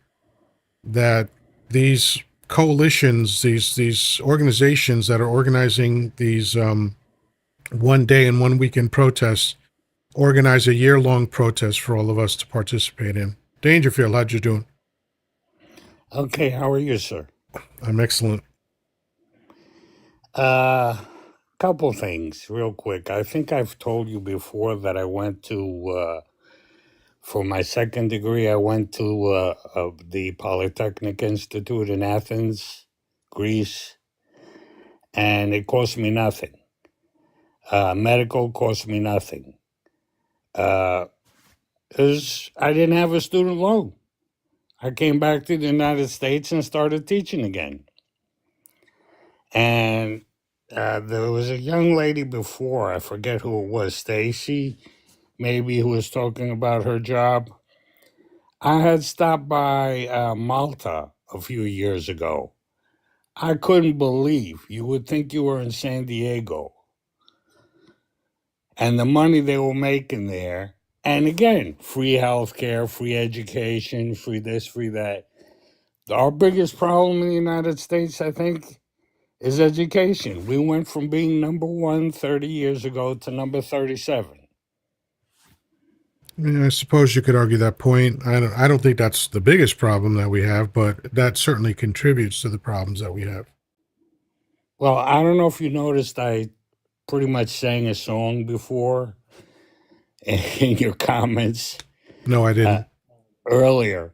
that these coalitions, these organizations that are organizing these 1 day and 1 weekend protests, organize a year-long protest for all of us to participate in. Dangerfield, how'd you doing? Okay, how are you, sir? I'm excellent. Couple things, real quick. I think I've told you before that I went to, for my second degree, I went to the Polytechnic Institute in Athens, Greece, and it cost me nothing. Medical cost me nothing. Because I didn't have a student loan. I came back to the United States and started teaching again. And there was a young lady before, I forget who it was, Stacy, maybe, who was talking about her job. I had stopped by Malta a few years ago. I couldn't believe. You would think you were in San Diego. And the money they were making there. And again, free healthcare, free education, free this, free that. Our biggest problem in the United States, I think, is education. We went from being number one 30 years ago to number 37. Yeah, I suppose you could argue that point. I don't think that's the biggest problem that we have, but that certainly contributes to the problems that we have. Well, I don't know if you noticed, I pretty much sang a song before in your comments No, I uh, didn't. earlier.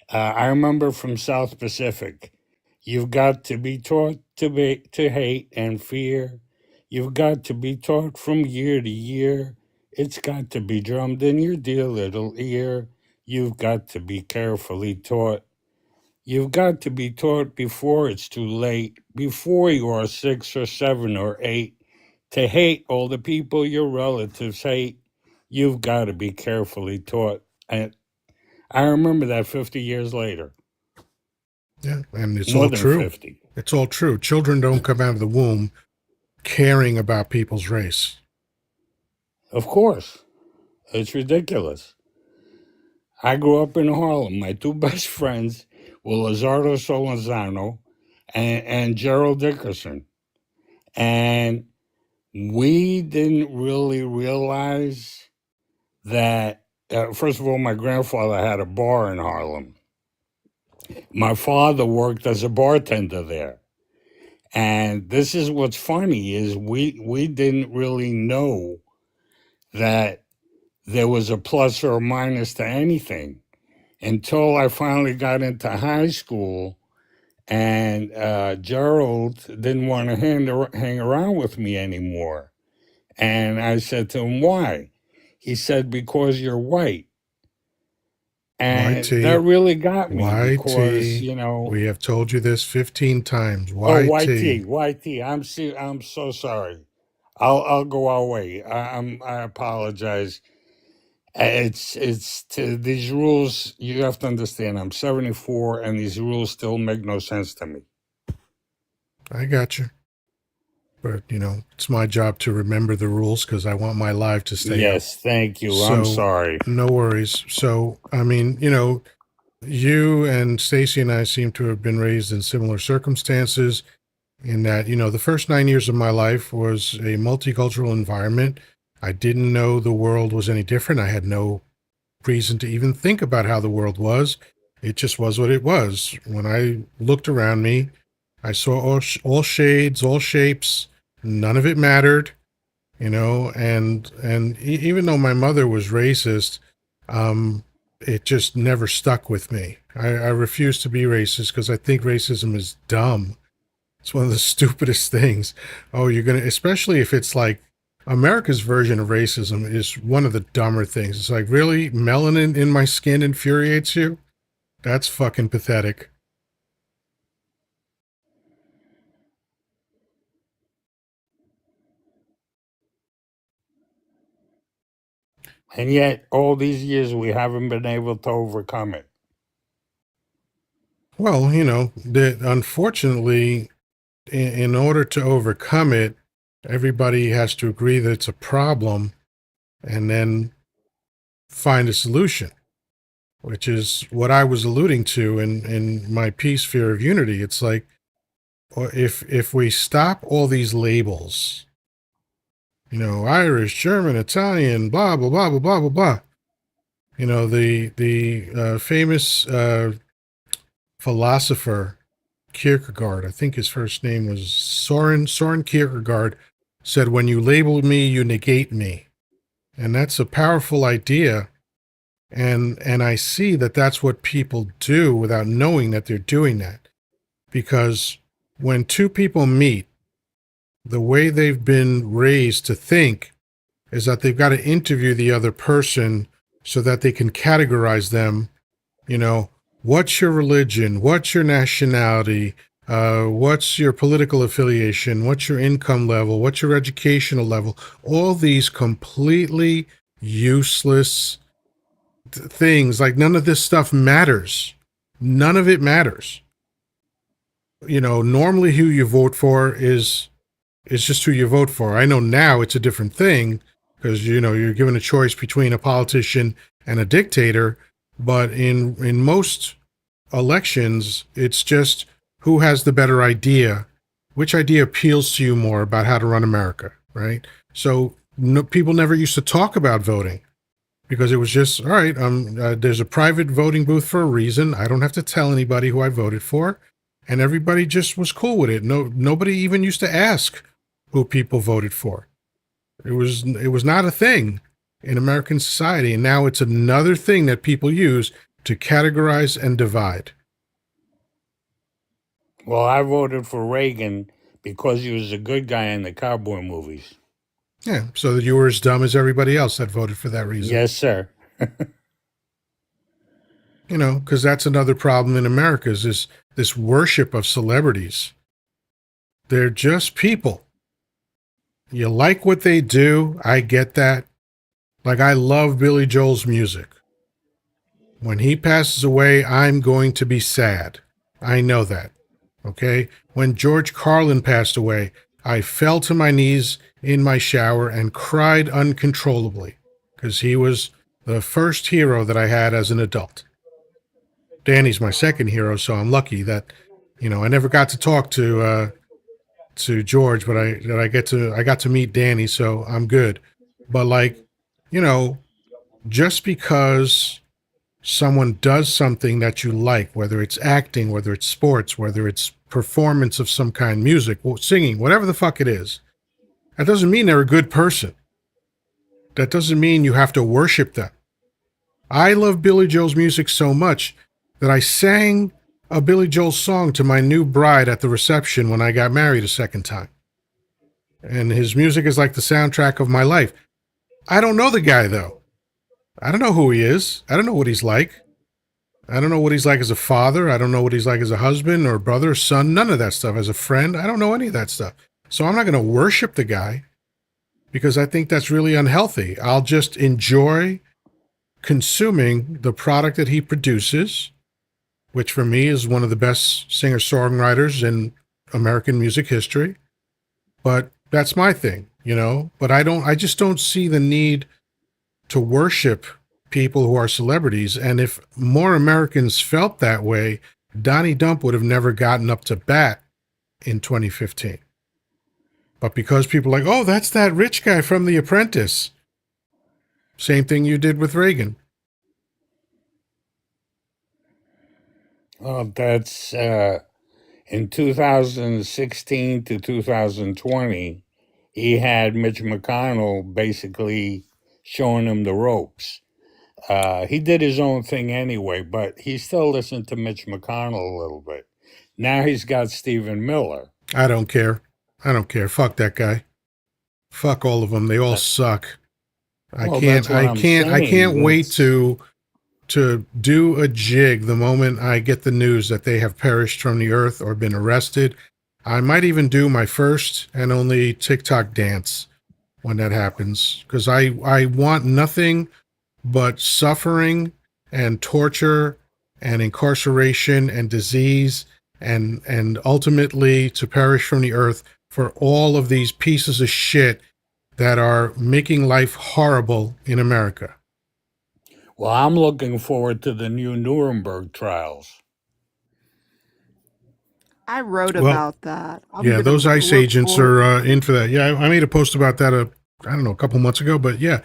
I remember from South Pacific. You've got to be taught to hate and fear. You've got to be taught from year to year. It's got to be drummed in your dear little ear. You've got to be carefully taught. You've got to be taught before it's too late, before you are 6 or 7 or 8, to hate all the people your relatives hate. You've got to be carefully taught. And I remember that 50 years later, Yeah, and it's more all than true. 50. It's all true. Children don't come out of the womb caring about people's race. Of course, it's ridiculous. I grew up in Harlem. My two best friends were Lazardo Solenzano and Gerald Dickerson. And we didn't really realize that, first of all, my grandfather had a bar in Harlem. My father worked as a bartender there. And this is what's funny is we didn't really know that there was a plus or a minus to anything until I finally got into high school, and Gerald didn't want to hang around with me anymore. And I said to him, "Why?" He said, "Because you're white." And that YT, really got me because, YT. We have told you this 15 times. oh, YT, YT. YT, I'm so sorry. I'll go our way. I apologize. It's to these rules. You have to understand. I'm 74, and these rules still make no sense to me. I got you. But, it's my job to remember the rules because I want my life to stay up. Yes, thank you. I'm So, sorry. no worries. So, I mean, you and Stacy and I seem to have been raised in similar circumstances in that, the first 9 years of my life was a multicultural environment. I didn't know the world was any different. I had no reason to even think about how the world was. It just was what it was. When I looked around me, I saw all shades, all shapes. None of it mattered, even though my mother was racist, it just never stuck with me. I refuse to be racist because I think racism is dumb. It's one of the stupidest things. Oh, especially if it's like America's version of racism is one of the dumber things. It's like, really? Melanin in my skin infuriates you? That's fucking pathetic. And yet, all these years, we haven't been able to overcome it. Well, unfortunately, in order to overcome it, everybody has to agree that it's a problem and then find a solution, which is what I was alluding to in my peace, fear of unity. It's like, if we stop all these labels, Irish, German, Italian, blah, blah, blah, blah, blah, blah, blah. The famous philosopher Kierkegaard, I think his first name was Soren Kierkegaard, said, "When you label me, you negate me." And that's a powerful idea. And I see that that's what people do without knowing that they're doing that. Because when two people meet, the way they've been raised to think is that they've got to interview the other person so that they can categorize them. What's your religion? What's your nationality? What's your political affiliation? What's your income level? What's your educational level? All these completely useless things. Like, none of this stuff matters. None of it matters. normally who you vote for is just who you vote for. I know now it's a different thing because you're given a choice between a politician and a dictator, but in most elections, it's just who has the better idea, which idea appeals to you more about how to run America, right? So no, people never used to talk about voting because it was just, all right, there's a private voting booth for a reason. I don't have to tell anybody who I voted for. And everybody just was cool with it. Nobody even used to ask who people voted for. It was not a thing in American society. And now it's another thing that people use to categorize and divide. Well, I voted for Reagan because he was a good guy in the cowboy movies. Yeah, so that you were as dumb as everybody else that voted for that reason. Yes, sir. Because that's another problem in America is this worship of celebrities. They're just people. You like what they do. I get that. Like, I love Billy Joel's music. When he passes away, I'm going to be sad. I know that. Okay? When George Carlin passed away, I fell to my knees in my shower and cried uncontrollably because he was the first hero that I had as an adult. Danny's my second hero, so I'm lucky that, I never got to talk to George, but I got to meet Danny, so I'm good. But just because someone does something that you like, whether it's acting, whether it's sports, whether it's performance of some kind, music, singing, whatever the fuck it is, that doesn't mean they're a good person. That doesn't mean you have to worship them. I love Billy Joel's music so much that I sang a Billy Joel song to my new bride at the reception when I got married a second time. And his music is like the soundtrack of my life. I don't know the guy, though. I don't know who he is. I don't know what he's like. I don't know what he's like as a father. I don't know what he's like as a husband or brother, son, none of that stuff. As a friend, I don't know any of that stuff. So I'm not going to worship the guy because I think that's really unhealthy. I'll just enjoy consuming the product that he produces, which for me is one of the best singer-songwriters in American music history. But that's my thing, But I just don't see the need to worship people who are celebrities. And if more Americans felt that way, Donnie Dump would have never gotten up to bat in 2015. But because people are like, oh, that's that rich guy from The Apprentice. Same thing you did with Reagan. Well, that's in 2016 to 2020, he had Mitch McConnell basically showing him the ropes. He did his own thing anyway, but he still listened to Mitch McConnell a little bit. Now he's got Stephen Miller. I don't care. Fuck that guy. Fuck all of them. They all suck. I can't wait to do a jig the moment I get the news that they have perished from the earth or been arrested. I might even do my first and only TikTok dance when that happens, because I want nothing but suffering and torture and incarceration and disease and ultimately to perish from the earth for all of these pieces of shit that are making life horrible in America. Well, I'm looking forward to the new Nuremberg trials. I wrote about that. Yeah, those ICE agents are in for that. Yeah, I made a post about that, a couple months ago. But yeah,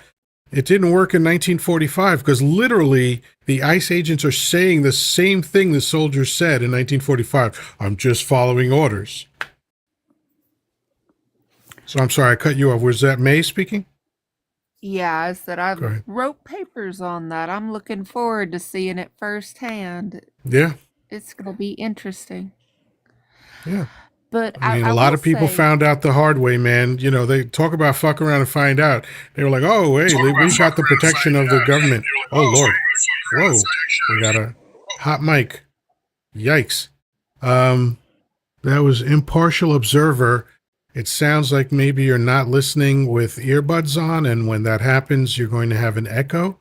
it didn't work in 1945 because literally the ICE agents are saying the same thing the soldiers said in 1945. I'm just following orders. So I'm sorry, I cut you off. Was that May speaking? Yeah, I said I wrote papers on that. I'm looking forward to seeing it firsthand. Yeah. It's going to be interesting. Yeah. But I mean, a lot of people found out the hard way, man. They talk about fuck around and find out. They were like, oh, hey, we've got the protection of the government. Oh, Lord. Whoa. We got a hot mic. Yikes. That was Impartial Observer. It sounds like maybe you're not listening with earbuds on, and when that happens, you're going to have an echo.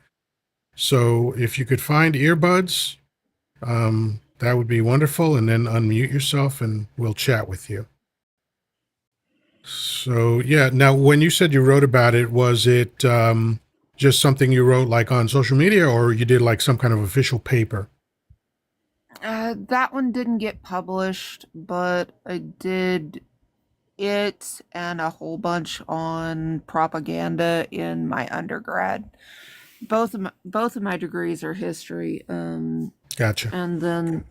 So if you could find earbuds, that would be wonderful. And then unmute yourself and we'll chat with you. So, yeah. Now, when you said you wrote about it, was it just something you wrote like on social media, or you did like some kind of official paper? That one didn't get published, but I did it and a whole bunch on propaganda in my undergrad. Both of my degrees are history. Gotcha. And then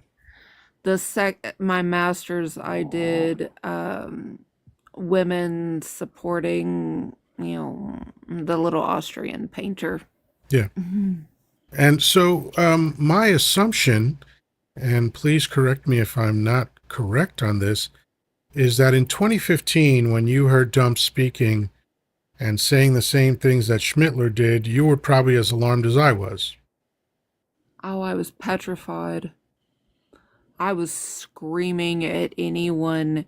my master's I did women supporting, the little Austrian painter. Yeah. And so my assumption, and please correct me if I'm not correct on this, is that in 2015, when you heard Dump speaking and saying the same things that Schmittler did, you were probably as alarmed as I was. Oh, I was petrified. I was screaming at anyone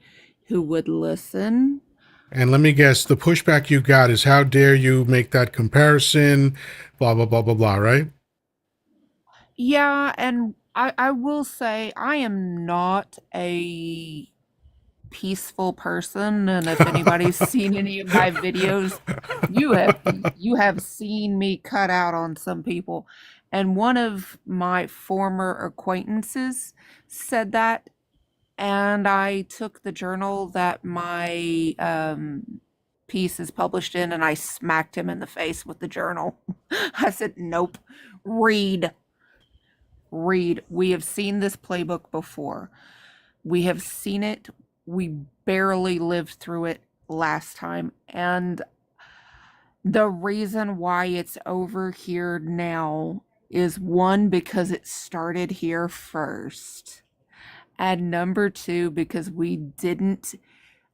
who would listen. And let me guess, the pushback you got is, how dare you make that comparison, blah, blah, blah, blah, blah, right? Yeah, and I will say I am not a peaceful person, and if anybody's seen any of my videos, you have seen me cut out on some people. And one of my former acquaintances said that, and I took the journal that my piece is published in, and I smacked him in the face with the journal. I said, "Nope, read. We have seen this playbook before. We have seen it. We barely lived through it last time. And the reason why it's over here now is, one, because it started here first. And number two, because we didn't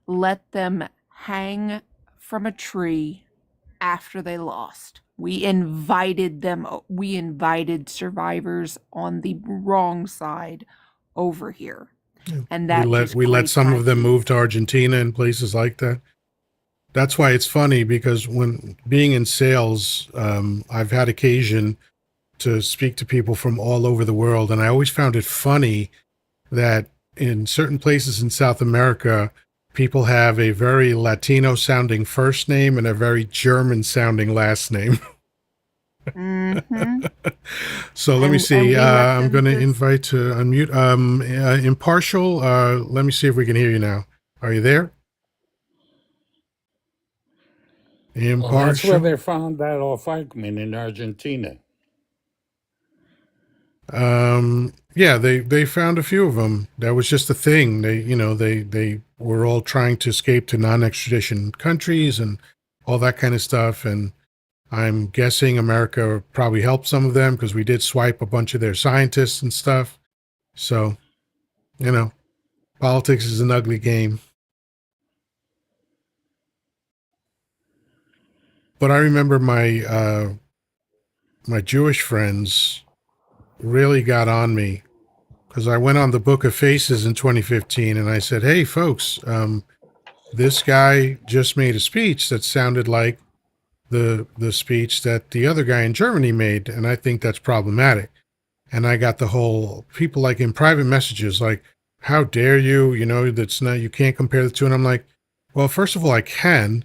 let them hang from a tree after they lost. We invited survivors on the wrong side over here. And that we let some of them move to Argentina and places like that. That's why it's funny, because when being in sales, I've had occasion to speak to people from all over the world, and I always found it funny that in certain places in South America, people have a very Latino sounding first name and a very German sounding last name. Mm-hmm. So let me see. I'm going to invite to unmute. Impartial, let me see if we can hear you now. Are you there? Impartial. Well, that's where they found that off Eichmann in Argentina. Yeah, they found a few of them. That was just a thing. They were all trying to escape to non-extradition countries and all that kind of stuff. And I'm guessing America probably helped some of them, because we did swipe a bunch of their scientists and stuff. So, politics is an ugly game. But I remember my Jewish friends really got on me, because I went on the Book of Faces in 2015 and I said, hey, folks, this guy just made a speech that sounded like the speech that the other guy in Germany made, and I think that's problematic. And I got the whole people like in private messages like, how dare you, that's not, you can't compare the two. And I'm like, well, first of all, I can,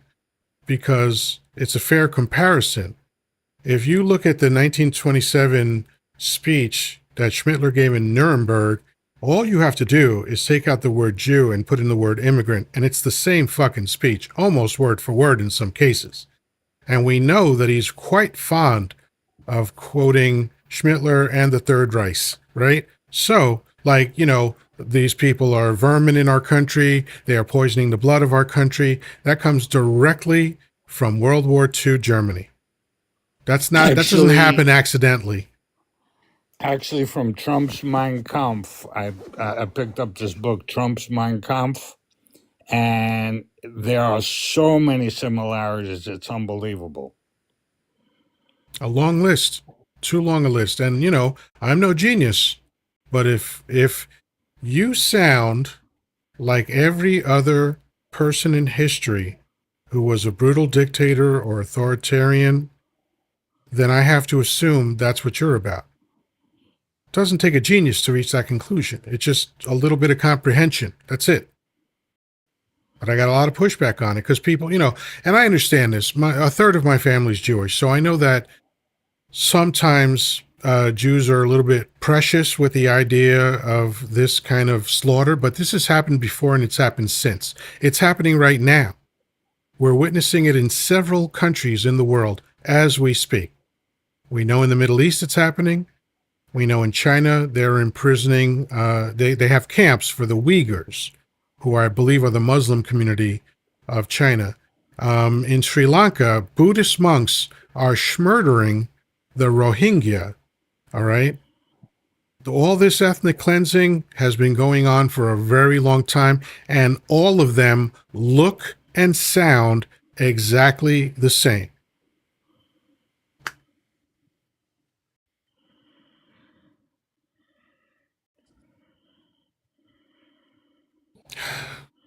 because it's a fair comparison. If you look at the 1927 speech that Schmittler gave in Nuremberg, all you have to do is take out the word Jew and put in the word immigrant, and it's the same fucking speech, almost word for word in some cases. And we know that he's quite fond of quoting Schmittler and the Third Reich, right? So, these people are vermin in our country. They are poisoning the blood of our country. That comes directly from World War II Germany. That doesn't happen accidentally. Actually, from Trump's Mein Kampf, I picked up this book, Trump's Mein Kampf, and there are so many similarities. It's unbelievable. A long list, too long a list. And, I'm no genius, but if you sound like every other person in history who was a brutal dictator or authoritarian, then I have to assume that's what you're about. Doesn't take a genius to reach that conclusion. It's just a little bit of comprehension. That's it. But I got a lot of pushback on it because people, and I understand this. A third of my family is Jewish, so I know that sometimes Jews are a little bit precious with the idea of this kind of slaughter, but this has happened before and it's happened since. It's happening right now. We're witnessing it in several countries in the world as we speak. We know in the Middle East it's happening. We know in China they're imprisoning, they have camps for the Uyghurs, who I believe are the Muslim community of China. In Sri Lanka, Buddhist monks are murdering the Rohingya, all right? All this ethnic cleansing has been going on for a very long time, and all of them look and sound exactly the same.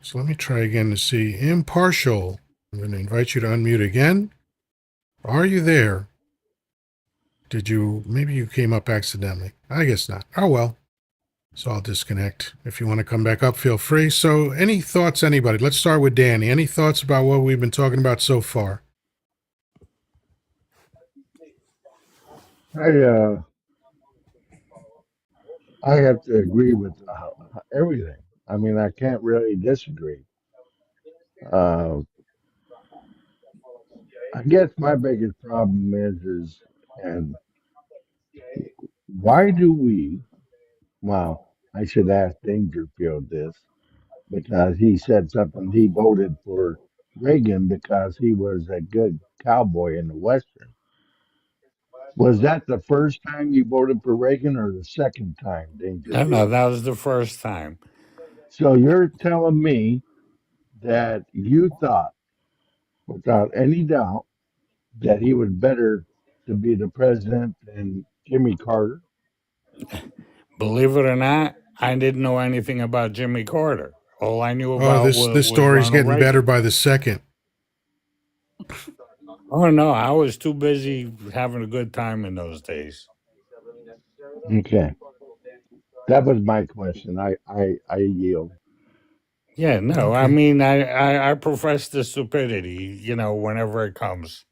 So let me try again to see. Impartial. I'm going to invite you to unmute again. Are you there? Maybe you came up accidentally. I guess not. Oh, well. So I'll disconnect. If you want to come back up, feel free. So any thoughts, anybody? Let's start with Danny. Any thoughts about what we've been talking about so far? I I have to agree with everything. I mean, I can't really disagree. Uh, I guess my biggest problem is, and why do we? Well, I should ask Dangerfield this because he said something. He voted for Reagan because he was a good cowboy in the Western. Was that the first time you voted for Reagan or the second time, No, Dangerfield? that was the first time. So you're telling me that you thought, without any doubt, that he was better to be the president than Jimmy Carter? Believe it or not, I didn't know anything about Jimmy Carter. All I knew Oh, about this was story's Ronald getting better Reagan. by the second. Oh no, I was too busy having a good time in those days. Okay, that was my question. I yield. Yeah, no, I Okay. mean, I profess the stupidity, whenever it comes.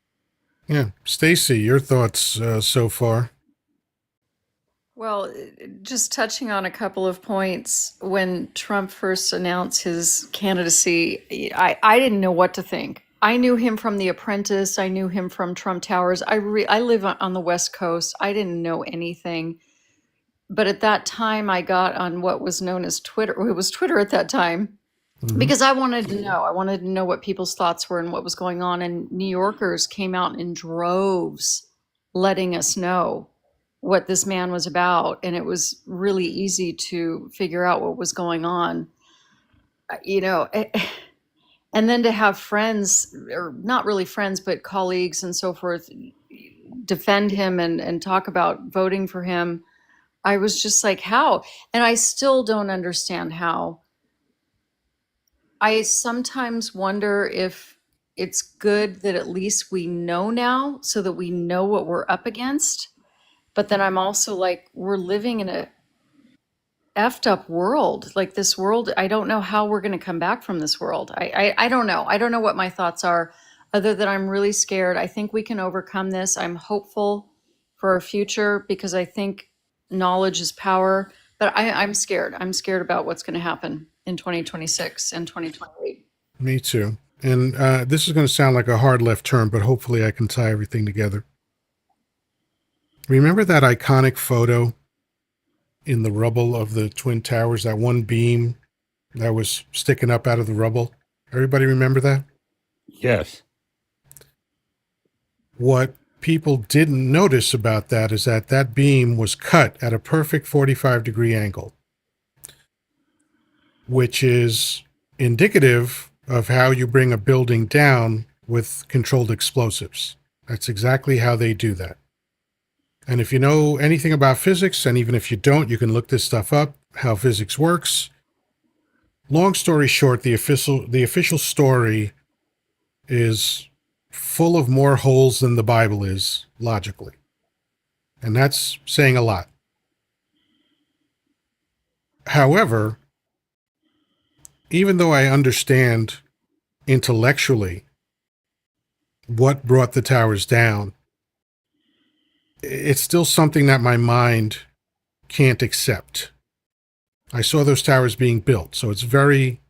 Yeah. Stacy, your thoughts so far? Well, just touching on a couple of points, when Trump first announced his candidacy, I didn't know what to think. I knew him from The Apprentice. I knew him from Trump Towers. I live on the West Coast. I didn't know anything. But at that time, I got on what was known as Twitter. It was Twitter at that time Mm-hmm. because I wanted to know. I wanted to know what people's thoughts were and what was going on. And New Yorkers came out in droves letting us know what this man was about. And it was really easy to figure out what was going on. You know, and then to have friends, or not really friends, but colleagues and so forth, defend him and talk about voting for him. I was just like, how? And I still don't understand how. I sometimes wonder if it's good that at least we know now so that we know what we're up against. But then I'm also like, we're living in a effed up world. Like this world, I don't know how we're going to come back from this world. I don't know. I don't know what my thoughts are, other than I'm really scared. I think we can overcome this. I'm hopeful for our future because I think knowledge is power. But I'm scared. I'm scared about what's going to happen in 2026 and 2028. Me too. And this is going to sound like a hard left turn, but hopefully I can tie everything together. Remember that iconic photo in the rubble of the Twin Towers, that one beam that was sticking up out of the rubble? Everybody remember that? Yes. What people didn't notice about that is that that beam was cut at a perfect 45-degree angle, which is indicative of how you bring a building down with controlled explosives. That's exactly how they do that. And if you know anything about physics, and even if you don't, you can look this stuff up, how physics works. Long story short, the official story is full of more holes than the Bible is logically. And that's saying a lot. However, even though I understand intellectually what brought the towers down, it's still something that my mind can't accept. I saw those towers being built, so it's very.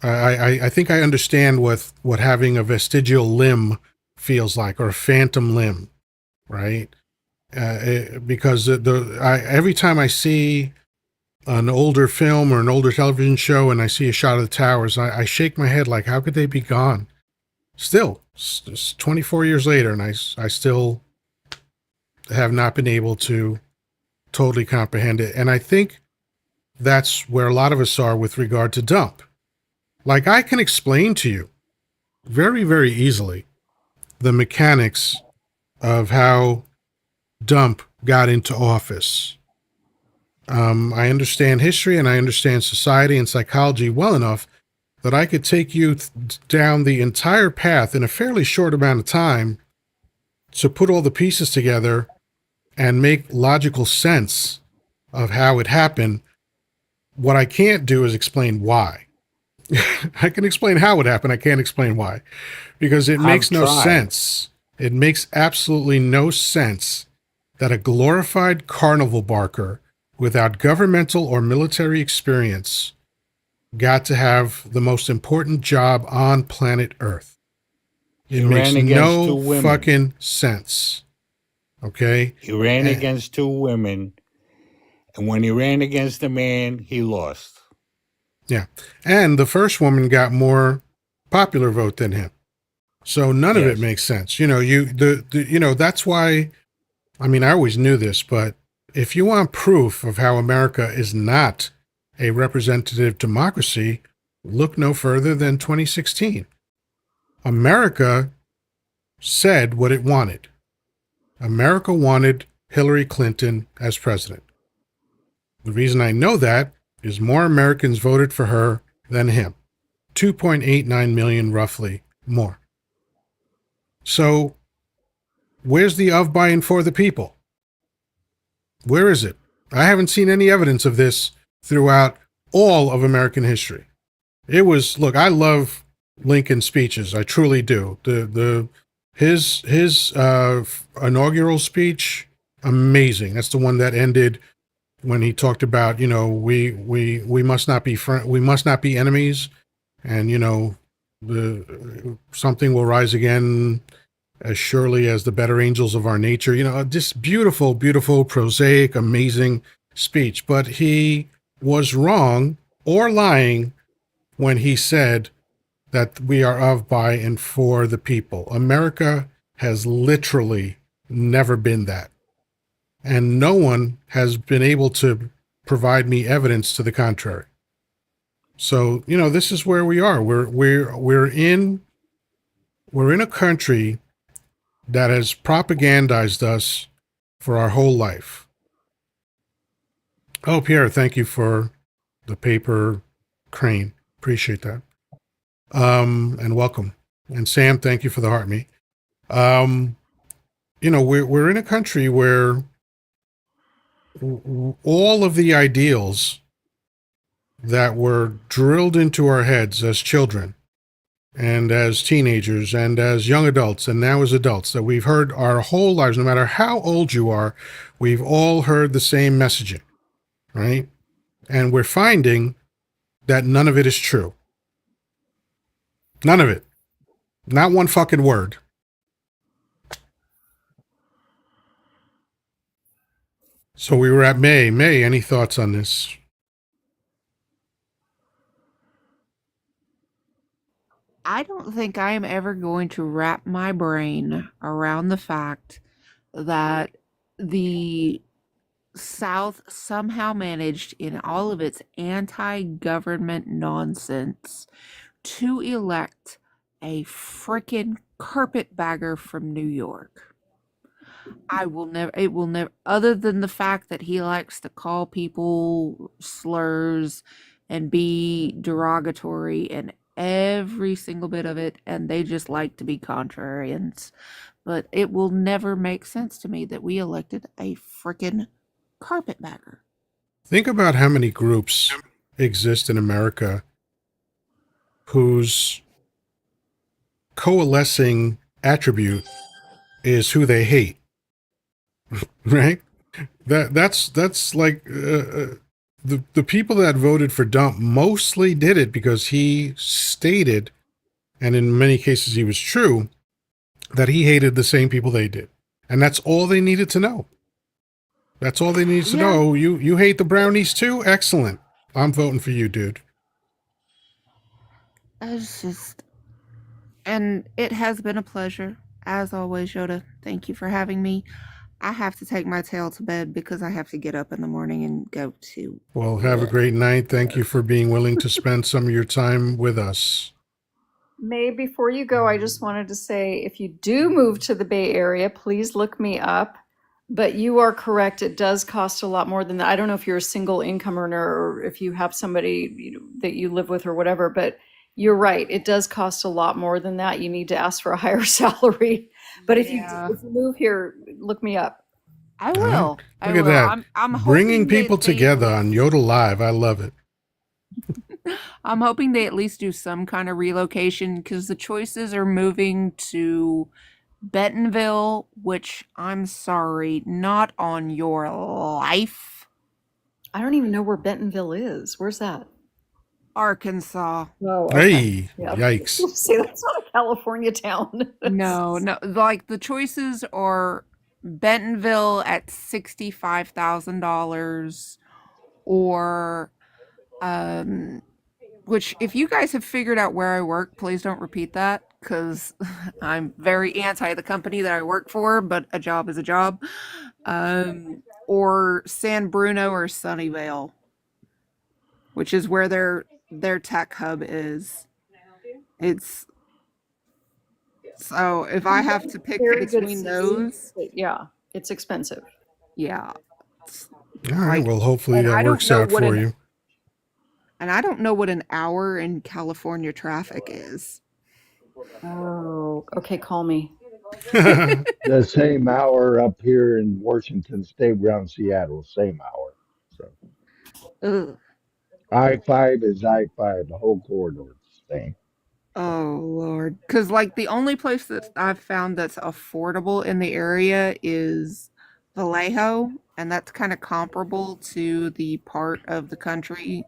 I think I understand what having a vestigial limb feels like, or a phantom limb, right? Because every time I see an older film or an older television show and I see a shot of the towers, I shake my head like, how could they be gone? Still, it's 24 years later, and I still have not been able to totally comprehend it. And I think that's where a lot of us are with regard to dump. Like, I can explain to you very, very easily the mechanics of how Dump got into office. I understand history and I understand society and psychology well enough that I could take you down the entire path in a fairly short amount of time to put all the pieces together and make logical sense of how it happened. What I can't do is explain why. I can explain how it happened. I can't explain why, because it makes I've no tried. sense. It makes absolutely no sense that a glorified carnival barker without governmental or military experience got to have the most important job on planet Earth. It He makes ran against two no women. fucking sense. Okay? He ran Eh, against two women, and when he ran against a man, he lost. Yeah. And the first woman got more popular vote than him. So none of it Yes. makes sense. That's why, I mean, I always knew this, but if you want proof of how America is not a representative democracy, look no further than 2016. America said what it wanted. America wanted Hillary Clinton as president. The reason I know that is more Americans voted for her than him. 2.89 million roughly more. So where's the of, by, and for the people? Where is it? I haven't seen any evidence of this throughout all of American history. It was, look, I love Lincoln's speeches. I truly do. His inaugural speech, amazing. That's the one that ended when he talked about, we must not be we must not be enemies, and the something will rise again as surely as the better angels of our nature. Just beautiful, beautiful, prosaic, amazing speech. But he was wrong or lying when he said that we are of, by, and for the people. America has literally never been that. And no one has been able to provide me evidence to the contrary. So, this is where we are. We're in a country that has propagandized us for our whole life. Oh, Pierre, thank you for the paper crane. Appreciate that. And welcome. And Sam, thank you for the heart me. We're in a country where all of the ideals that were drilled into our heads as children and as teenagers and as young adults and now as adults that we've heard our whole lives, no matter how old you are, we've all heard the same messaging, right? And we're finding that none of it is true. None of it. Not one fucking word. So we were at May. May, any thoughts on this? I don't think I am ever going to wrap my brain around the fact that the South somehow managed, in all of its anti government nonsense, to elect a frickin' carpetbagger from New York. It will never, other than the fact that he likes to call people slurs and be derogatory and every single bit of it, and they just like to be contrarians. But it will never make sense to me that we elected a frickin' carpetbagger. Think about how many groups exist in America whose coalescing attribute is who they hate, right? That's like the people that voted for Dump mostly did it because he stated, and in many cases he was true, that he hated the same people they did, and that's all they needed to know. That's all they needed to Yeah. know. You hate the brownies too? Excellent. I'm voting for you, dude. It's just, and it has been a pleasure, as always, Yoda. Thank you for having me. I have to take my tail to bed because I have to get up in the morning and go to Well, have a work. great night. Thank you for being willing to spend some of your time with us. May, before you go, I just wanted to say if you do move to the Bay Area, please look me up. But you are correct, it does cost a lot more than that. I don't know if you're a single income earner or if you have somebody that you live with or whatever, but you're right, it does cost a lot more than that. You need to ask for a higher salary. But if Yeah, you move here, look me up. I All right. will. I Look at will. that. I'm Bringing hoping people that they at together on least Yodah Live. I love it. I'm hoping they at least do some kind of relocation because the choices are moving to Bentonville, which I'm sorry, not on your life. I don't even know where Bentonville is. Where's that? Arkansas. Oh, okay. Hey, Yeah. yikes. See, that's not a California town. No, like the choices are Bentonville at $65,000 or which if you guys have figured out where I work, please don't repeat that cuz I'm very anti the company that I work for, but a job is a job. Or San Bruno or Sunnyvale, which is where their tech hub is. It's so if I have to pick Very good between city, those, but yeah, it's expensive. yeah. It's All right. like Well, hopefully and that I don't works know out what for you. an hour in California traffic is. Oh, okay, call me. The same hour up here in Washington State, around Seattle, same hour. So Ugh. I-5 is I-5, the whole corridor is the same. Oh Lord. Cause like the only place that I've found that's affordable in the area is Vallejo, and that's kind of comparable to the part of the country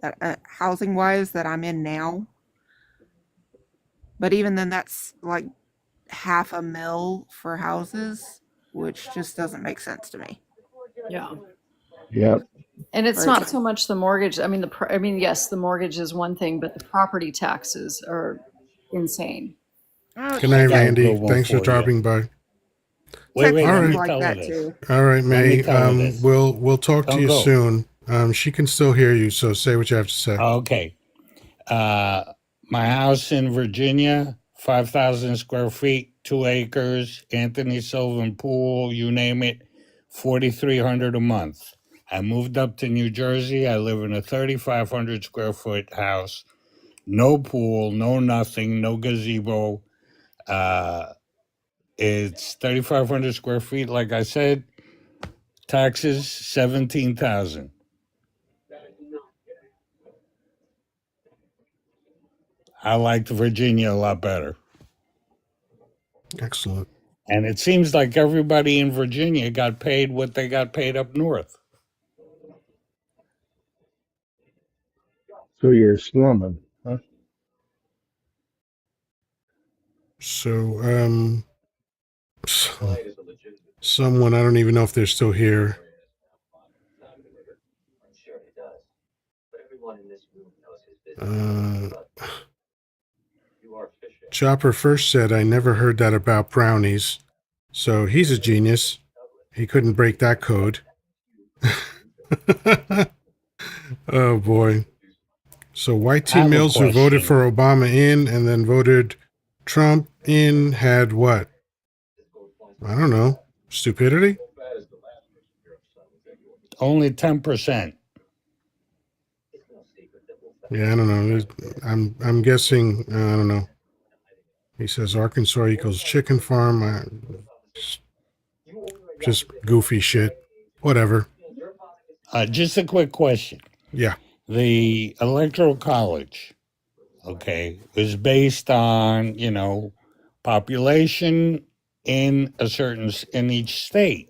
that housing wise that I'm in now. But even then that's like half a mil for houses, which just doesn't make sense to me. Yeah. Yep. And it's But not so much the mortgage. I mean, I mean, yes, the mortgage is one thing, but the property taxes are insane. oh, Good I night, got a Randy. good one Thanks for for you. dropping by. Wait, All Texas let is right. me like tell her that this. too. All right, Let me May. tell her this. We'll talk to Don't you go. soon. She can still hear you, so say what you have to say. Okay. My house in Virginia, 5,000 square feet, 2 acres, Anthony Sylvan pool, you name it, 4,300 a month. I moved up to New Jersey. I live in a 3,500 square foot house, no pool, no nothing, no gazebo. Uh, it's 3,500 square feet, like I said. Taxes 17,000. I liked Virginia a lot better. Excellent. And it seems like everybody in Virginia got paid what they got paid up north. So you're slumming, huh? So, someone, I don't even know if they're still here. Uh, Chopper first said, I never heard that about brownies. So he's a genius. He couldn't break that code. Oh boy. So white I T have a Mills, who voted question. for Obama in and then voted Trump in, had what? I don't know. Stupidity? Only 10%. Yeah, I don't know. I'm guessing. I don't know. He says Arkansas equals chicken farm. Just goofy shit. Whatever. Just a quick question. Yeah. The Electoral College, okay, is based on, population in in each state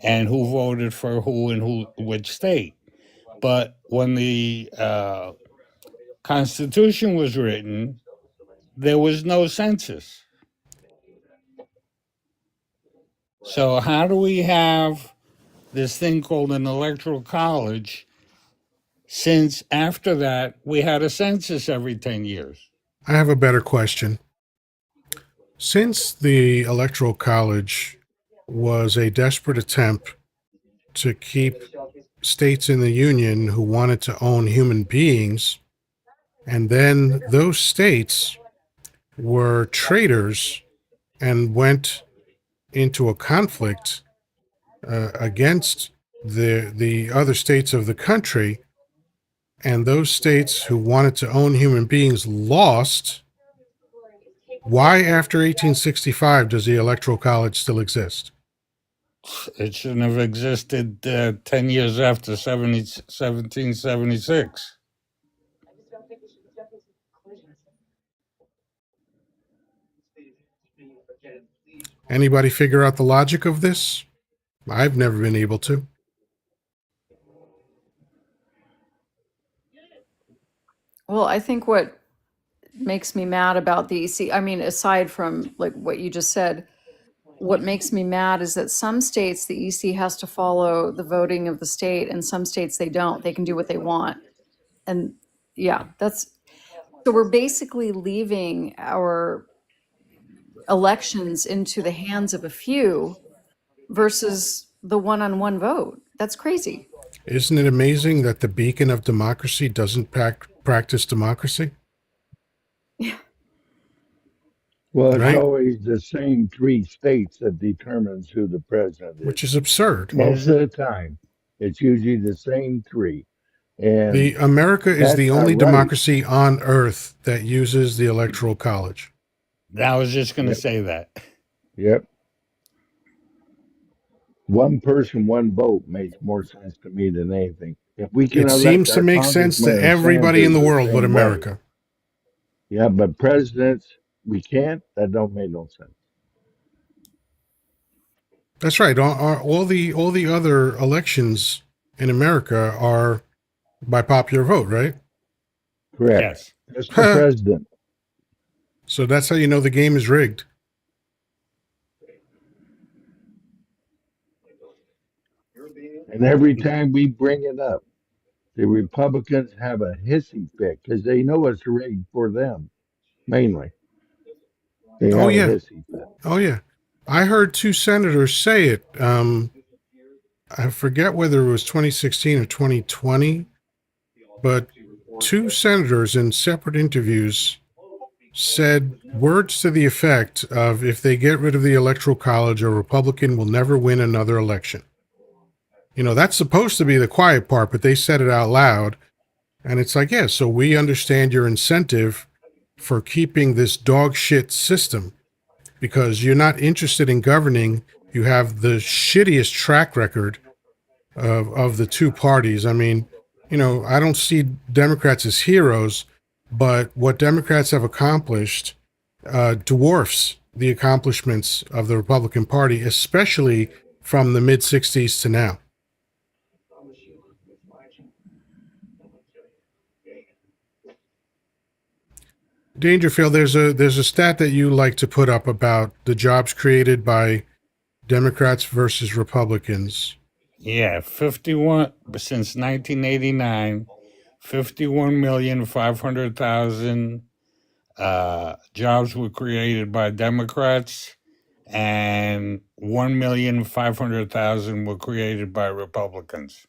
and who voted for who in which state. But when the Constitution was written, there was no census. So how do we have this thing called an electoral college since after that we had a census every 10 years? I have a better question. Since the Electoral College was a desperate attempt to keep states in the Union who wanted to own human beings, and then those states were traitors and went into a conflict against the other states of the country, and those states who wanted to own human beings lost. Why, after 1865, does the Electoral College still exist? It shouldn't have existed 10 years after 1776. Anybody figure out the logic of this? I've never been able to. Well, I think what makes me mad about the EC, I mean, aside from like what you just said, what makes me mad is that some states the EC has to follow the voting of the state, and some states they don't. They can do what they want. And yeah, that's so we're basically leaving our elections into the hands of a few versus the one-on-one vote. That's crazy. Isn't it amazing that the beacon of democracy doesn't practice democracy? Well, it's Right? always the same three states that determines who the president Which is. is absurd. Most of the time, it's usually the same three. And The America is that's the not only right. democracy on earth that uses the Electoral College. I was just going to Yep. say that. Yep. One person, one vote makes more sense to me than anything. If we can It elect seems to our make sense to congressmen and everybody in senators the the world but same way. America. Yeah, but presidents, we can't. That don't make no sense. That's right. All the other elections in America are by popular vote, right? Correct. Yes. Just the president. So that's how you know the game is rigged. And every time we bring it up, the Republicans have a hissy fit because they know it's rigged for them, mainly. They Oh have a yeah. hissy fit. Oh yeah. I heard two senators say it. I forget whether it was 2016 or 2020, but two senators in separate interviews said words to the effect of, if they get rid of the Electoral College, a Republican will never win another election. You know, that's supposed to be the quiet part, but they said it out loud. And it's like, yeah, so we understand your incentive for keeping this dog shit system because you're not interested in governing. You have the shittiest track record of the two parties. I mean, you know, I don't see Democrats as heroes, but what Democrats have accomplished dwarfs the accomplishments of the Republican Party, especially from the mid 60s to now. Dangerfield, there's a stat that you like to put up about the jobs created by Democrats versus Republicans. Yeah, 51 since 1989, 51,500,000 jobs were created by Democrats, and 1,500,000 were created by Republicans.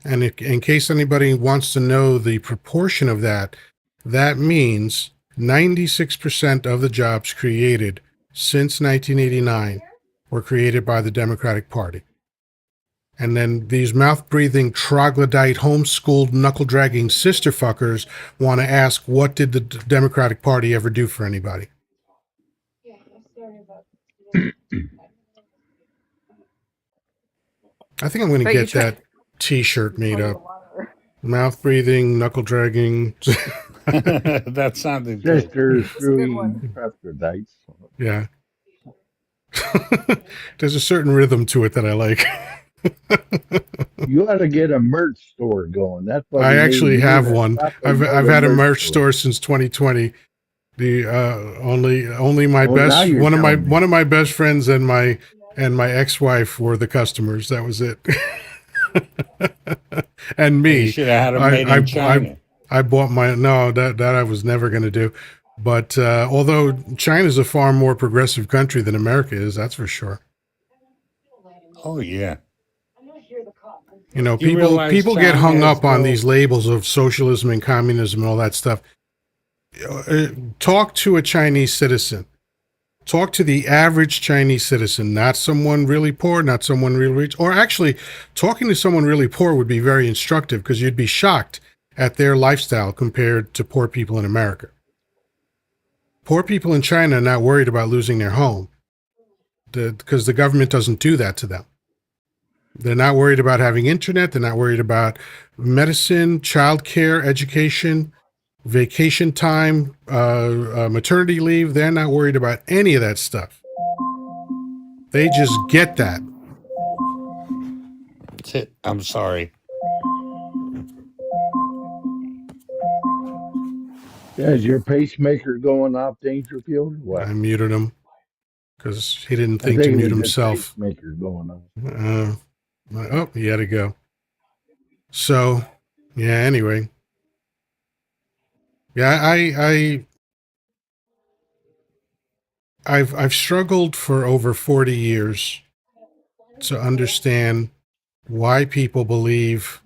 And in case anybody wants to know the proportion of that, that means 96% of the jobs created since 1989 were created by the Democratic Party. And then these mouth-breathing, troglodyte, homeschooled, knuckle-dragging sister fuckers want to ask, what did the Democratic Party ever do for anybody? I think I'm going to But you get try, that. T-shirt made up. Mouth breathing, knuckle dragging. That sounded good. Sister That's a good screwing one. Troglodytes. Yeah. There's a certain rhythm to it that I like. You ought to get a merch store going. That's what I we need. actually We need have a one. Chocolate I've Yoddah had a merch merch store since 2020. The only my Oh, now best you're telling me. one of my best friends and my ex-wife were the customers. That was it. And You me. should have had them I made I in I, China. I bought my no that I was never going to do. But although China's a far more progressive country than America is, that's for sure. Oh yeah. You know, You realize people get China hung has up on these built. labels of socialism and communism and all that stuff. Talk to a Chinese citizen. Talk to the average Chinese citizen, not someone really poor, not someone really rich. Or actually, talking to someone really poor would be very instructive because you'd be shocked at their lifestyle compared to poor people in America. Poor people in China are not worried about losing their home because the government doesn't do that to them. They're not worried about having internet. They're not worried about medicine, childcare, education, vacation time, maternity leave. They're not worried about any of that stuff. They just get that. I'm sorry. Is your pacemaker going off Dangerfield or what? I muted him because he didn't I think to think it mute was his himself. pacemaker going off. Oh, he had to go. So, yeah. Anyway, yeah. I've struggled for over 40 years to understand why people believe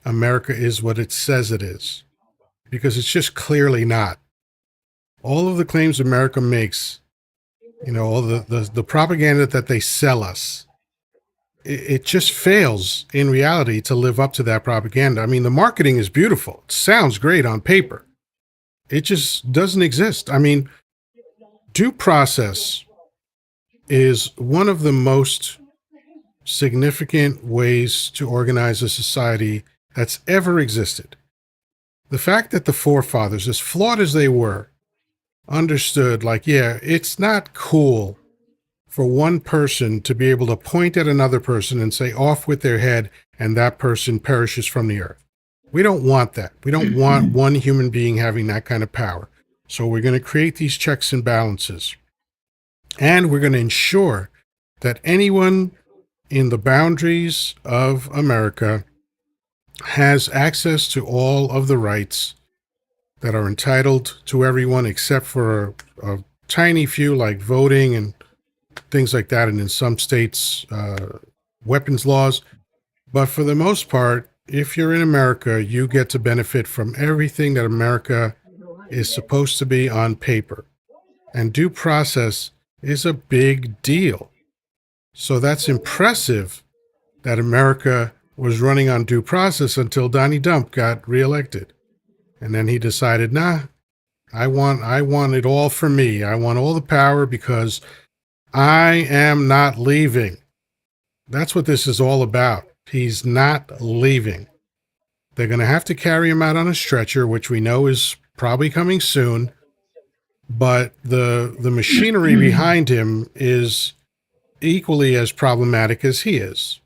America is what it says it is, because it's just clearly not. All of the claims America makes, you know, all the propaganda that they sell us, it just fails in reality to live up to that propaganda. I mean, the marketing is beautiful. It sounds great on paper. It just doesn't exist. I mean, due process is one of the most significant ways to organize a society that's ever existed. The fact that the forefathers, as flawed as they were, understood, like, yeah, it's not cool for one person to be able to point at another person and say, off with their head, and that person perishes from the earth. We don't want that. We don't want one human being having that kind of power. So we're going to create these checks and balances. And we're going to ensure that anyone in the boundaries of America has access to all of the rights that are entitled to everyone except for a tiny few like voting and things like that, and in some states, weapons laws. But for the most part, if you're in America, you get to benefit from everything that America is supposed to be on paper. And due process is a big deal. So that's impressive that America was running on due process until Donnie Dump got reelected. And then he decided, nah, I want it all for me. I want all the power because I am not leaving. That's what this is all about. He's not leaving. They're going to have to carry him out on a stretcher, which we know is probably coming soon. But the machinery behind him is equally as problematic as he is.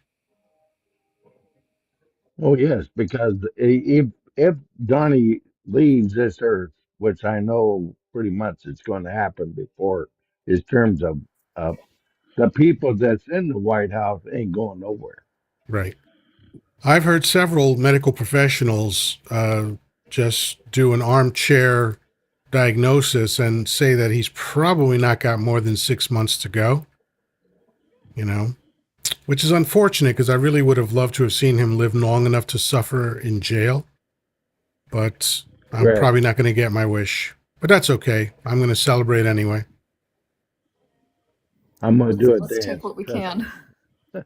Oh yes, because if Donnie leaves this earth, which I know pretty much it's going to happen before his terms up, the people that's in the White House ain't going nowhere. Right. I've heard several medical professionals just do an armchair diagnosis and say that he's probably not got more than 6 months to go, you know, which is unfortunate because I really would have loved to have seen him live long enough to suffer in jail. But I'm Correct. probably not going to get my wish. But that's okay. I'm going to celebrate anyway. I'm going to do a Let's dance. take what we Trust can.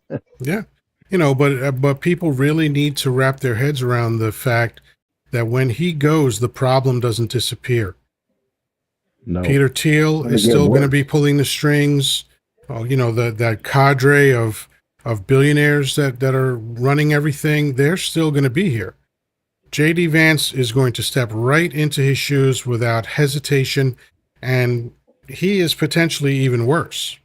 me. Yeah. You know, but people really need to wrap their heads around the fact that when he goes, the problem doesn't disappear. No, Peter it's Thiel going to is get still going to worse. be pulling the strings. Oh, you know, that cadre of of billionaires that are running everything, they're still going to be here. J.D. Vance is going to step right into his shoes without hesitation, and he is potentially even worse.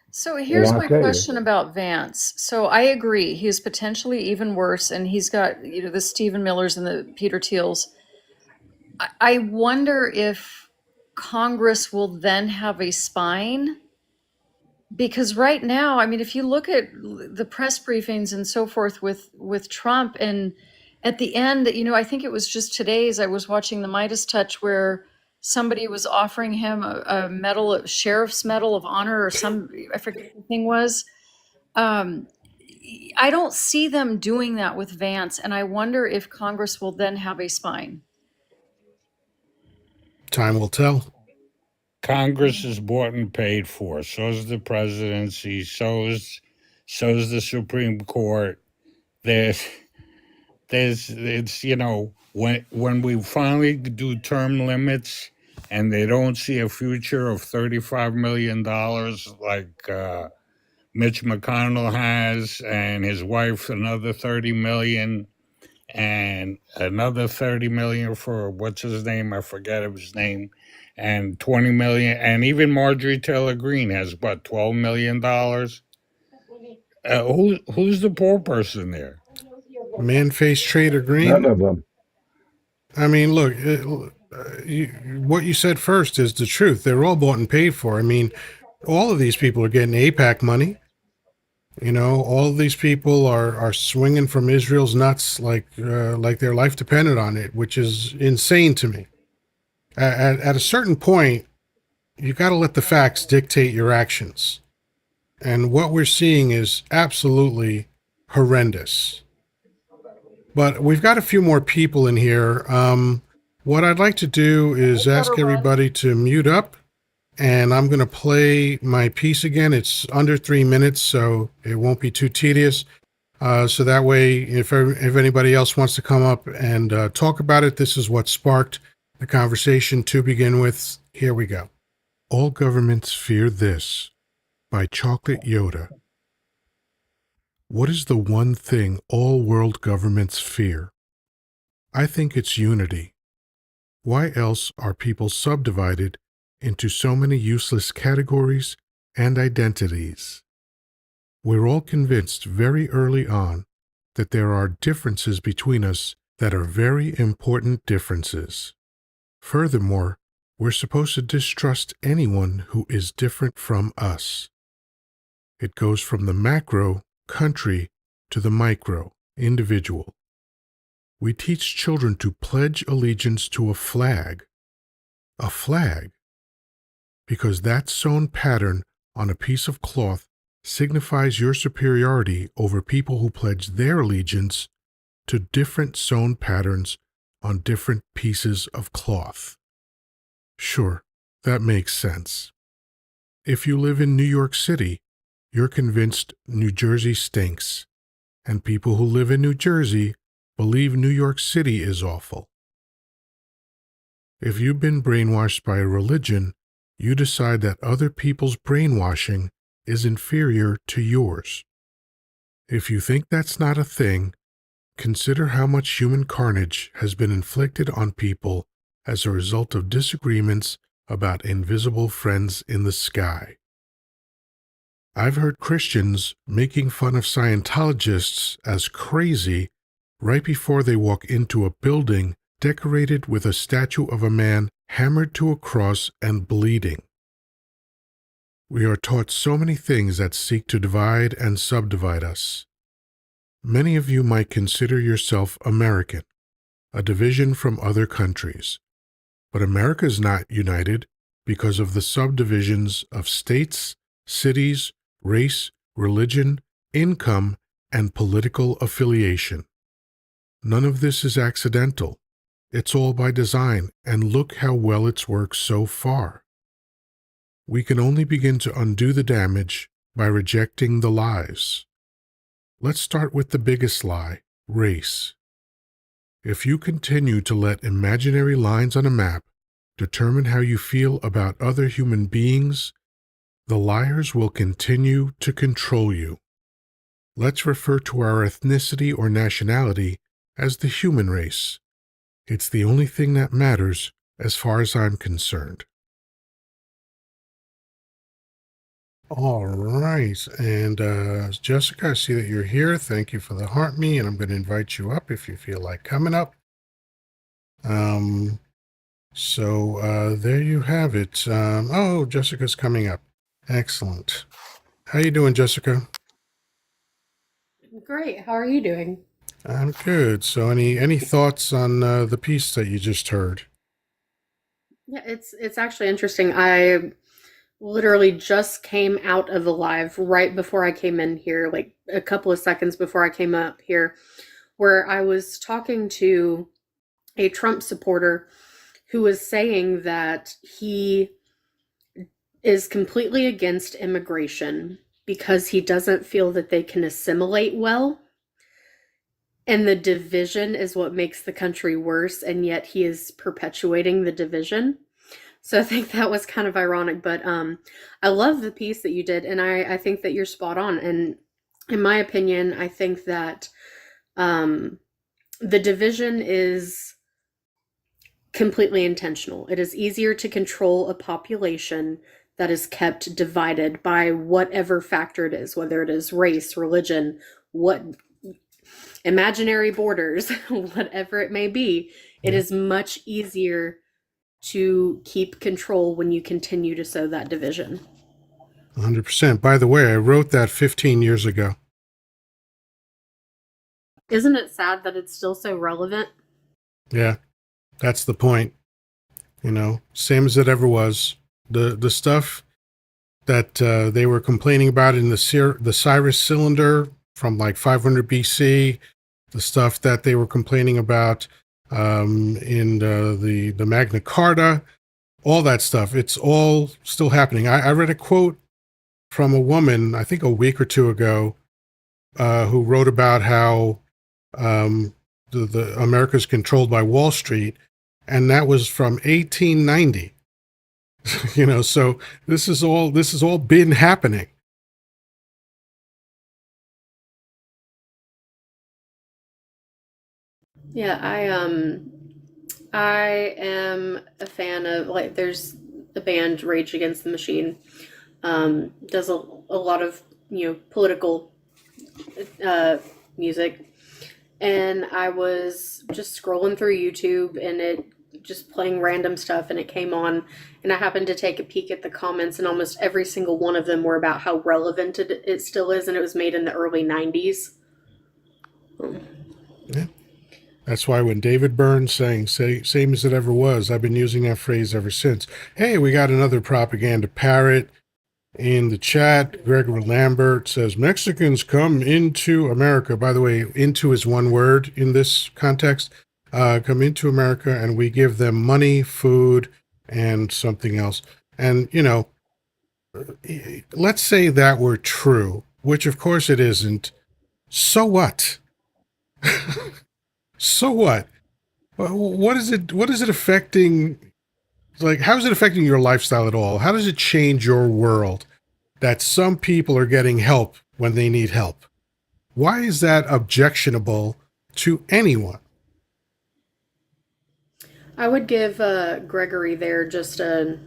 So Well, here's I'll my tell you. question about Vance. So I agree, he's potentially even worse, and he's got, the Stephen Millers and the Peter Thiels. I wonder if Congress will then have a spine, because right now, I mean, if you look at the press briefings and so forth with Trump, and at the end, I think it was just today's, I was watching the Midas Touch where somebody was offering him a medal, a sheriff's medal of honor, or some, I forget what the thing was. um, I don't see them doing that with Vance, and I wonder if Congress will then have a spine. Time will tell. Congress is bought and paid for. So's the presidency. So's the Supreme Court. There's it's when we finally do term limits and they don't see a future of $35 million like Mitch McConnell has, and his wife another 30 million, and another 30 million for what's his name? I forget his name. And 20 million, and even Marjorie Taylor Greene has what, $12 million. Who's the poor person there? Man-faced Trader None Green. of them. I mean, look, what you said first is the truth. They're all bought and paid for. I mean, all of these people are getting AIPAC money. All of these people are swinging from Israel's nuts like their life depended on it, which is insane to me. At a certain point, you got to let the facts dictate your actions. And what we're seeing is absolutely horrendous. But we've got a few more people in here. What I'd like to do is ask everybody to mute up, and I'm going to play my piece again. It's under 3 minutes, so it won't be too tedious. So that way, if anybody else wants to come up and talk about it, this is what sparked the conversation to begin with. Here we go. All Governments Fear This by Chocolate Yoddah. What is the one thing all world governments fear? I think it's unity. Why else are people subdivided into so many useless categories and identities? We're all convinced very early on that there are differences between us that are very important differences. Furthermore, we're supposed to distrust anyone who is different from us. It goes from the macro, country, to the micro, individual. We teach children to pledge allegiance to a flag, because that sewn pattern on a piece of cloth signifies your superiority over people who pledge their allegiance to different sewn patterns on different pieces of cloth. Sure, that makes sense. If you live in New York City, you're convinced New Jersey stinks, and people who live in New Jersey believe New York City is awful. If you've been brainwashed by a religion, you decide that other people's brainwashing is inferior to yours. If you think that's not a thing, consider how much human carnage has been inflicted on people as a result of disagreements about invisible friends in the sky. I've heard Christians making fun of Scientologists as crazy right before they walk into a building decorated with a statue of a man hammered to a cross and bleeding. We are taught so many things that seek to divide and subdivide us. Many of you might consider yourself American, a division from other countries. But America is not united because of the subdivisions of states, cities, race, religion, income, and political affiliation. None of this is accidental. It's all by design, and look how well it's worked so far. We can only begin to undo the damage by rejecting the lies. Let's start with the biggest lie, race. If you continue to let imaginary lines on a map determine how you feel about other human beings, The liars will continue to control you. Let's refer to our ethnicity or nationality as the human race. It's the only thing that matters as far as I'm concerned. All right. And Jessica, I see that you're here. Thank you for the heart me, and I'm going to invite you up if you feel like coming up. There you have it. Oh, Jessica's coming up. Excellent. How you doing, Jessica? Great. How are you doing? I'm good. So any thoughts on the piece that you just heard? Yeah, it's actually interesting. I literally just came out of a live right before I came in here, like a couple of seconds before I came up here, where I was talking to a Trump supporter who was saying that he is completely against immigration because he doesn't feel that they can assimilate well. And the division is what makes the country worse, and yet he is perpetuating the division. So I think that was kind of ironic, but I love the piece that you did, and I think that you're spot on. And in my opinion, I think that the division is completely intentional. It is easier to control a population that is kept divided by whatever factor it is, whether it is race, religion, what imaginary borders, whatever it may be. It is much easier to keep control when you continue to sow that division. 100%. By the way, I wrote that 15 years ago. Isn't it sad that it's still so relevant? Yeah, that's the point. You know, same as it ever was. The stuff that they were complaining about in the Cyrus cylinder from like 500 BC, the stuff that they were complaining about in the Magna Carta, all that stuff, it's all still happening. I read a quote from a woman, I think a week or two ago, who wrote about how the America's controlled by Wall Street, and that was from 1890. You know, so this has all been happening. Yeah, I am a fan of, like, there's the band Rage Against the Machine. Does a lot of, political music. And I was just scrolling through YouTube and it just playing random stuff, and it came on, and I happened to take a peek at the comments, and almost every single one of them were about how relevant it still is, and it was made in the early 90s. Yeah. That's why when David Byrne saying same as it ever was, I've been using that phrase ever since. Hey, we got another propaganda parrot in the chat. Gregory Lambert says Mexicans come into America. By the way, into is one word in this context. Come into America and we give them money, food, and something else. And, you know, let's say that were true, which of course it isn't. So what? So what? What is it affecting? Like, how is it affecting your lifestyle at all? How does it change your world that some people are getting help when they need help? Why is that objectionable to anyone? I would give Gregory there just a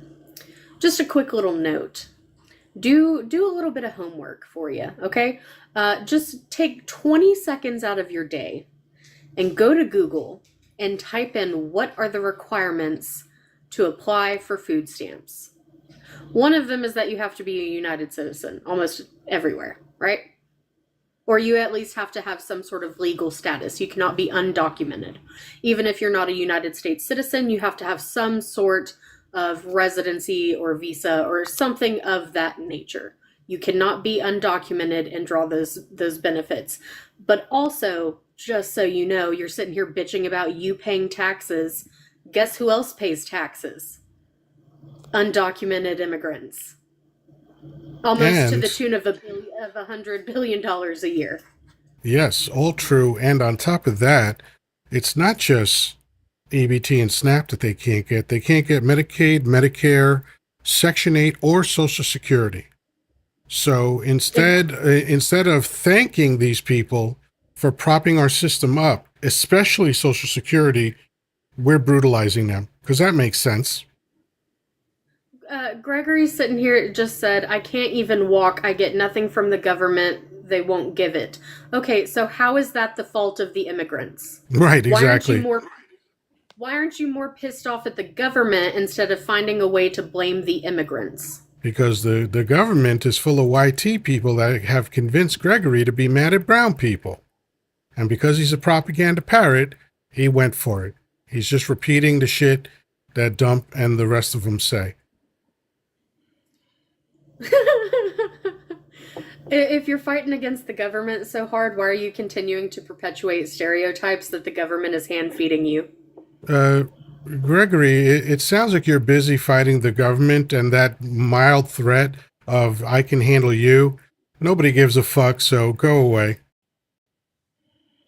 quick little note. Do a little bit of homework for you, okay? Just take 20 seconds out of your day and go to Google and type in what are the requirements to apply for food stamps. One of them is that you have to be a United citizen almost everywhere, right? Or you at least have to have some sort of legal status. You cannot be undocumented. Even if you're not a United States citizen, you have to have some sort of residency or visa or something of that nature. You cannot be undocumented and draw those benefits. But also, just so you know, you're sitting here bitching about you paying taxes. Guess who else pays taxes? Undocumented immigrants. Almost to the tune of $100 billion a year. Yes, all true. And on top of that, it's not just EBT and SNAP that they can't get. They can't get Medicaid, Medicare, Section 8, or Social Security. So instead of thanking these people for propping our system up, especially Social Security, we're brutalizing them because that makes sense. Gregory's sitting here just said, I can't even walk. I get nothing from the government. They won't give it. Okay, so how is that the fault of the immigrants? Right, exactly. Why aren't you more pissed off at the government instead of finding a way to blame the immigrants? Because the government is full of YT people that have convinced Gregory to be mad at brown people. And because he's a propaganda parrot, he went for it. He's just repeating the shit that Dump and the rest of them say. If you're fighting against the government so hard, why are you continuing to perpetuate stereotypes that the government is hand feeding you? Gregory, it sounds like you're busy fighting the government and that mild threat of I can handle you. Nobody gives a fuck, so go away.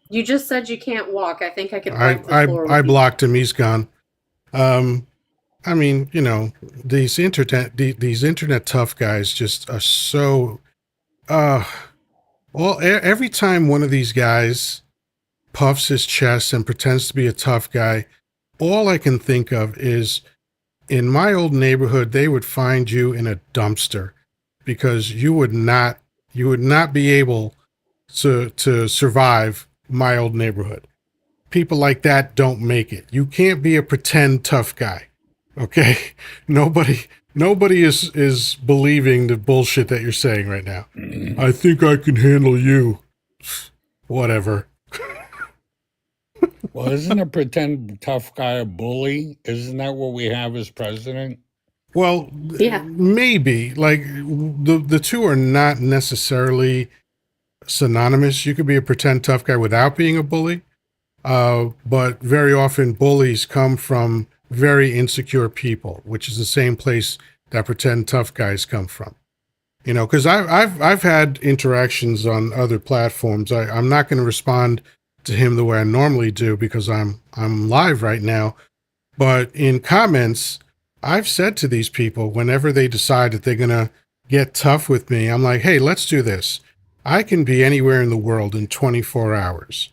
You just said you can't walk. I think I could wipe the floor with I you. blocked him. He's gone. I mean, you know, these internet tough guys just are so. Every time one of these guys puffs his chest and pretends to be a tough guy, all I can think of is in my old neighborhood, they would find you in a dumpster because you would not be able to survive my old neighborhood. People like that don't make it. You can't be a pretend tough guy. Okay? Nobody is believing the bullshit that you're saying right now. I think I can handle you. Whatever. Well, isn't a pretend tough guy a bully? Isn't that what we have as president? Well, Yeah. maybe. Like the two are not necessarily synonymous. You could be a pretend tough guy without being a bully. But very often bullies come from very insecure people, which is the same place that pretend tough guys come from. You know, because I've had interactions on other platforms. I'm not going to respond to him the way I normally do because I'm live right now. But in comments, I've said to these people whenever they decide that they're going to get tough with me, I'm like, hey, let's do this. I can be anywhere in the world in 24 hours.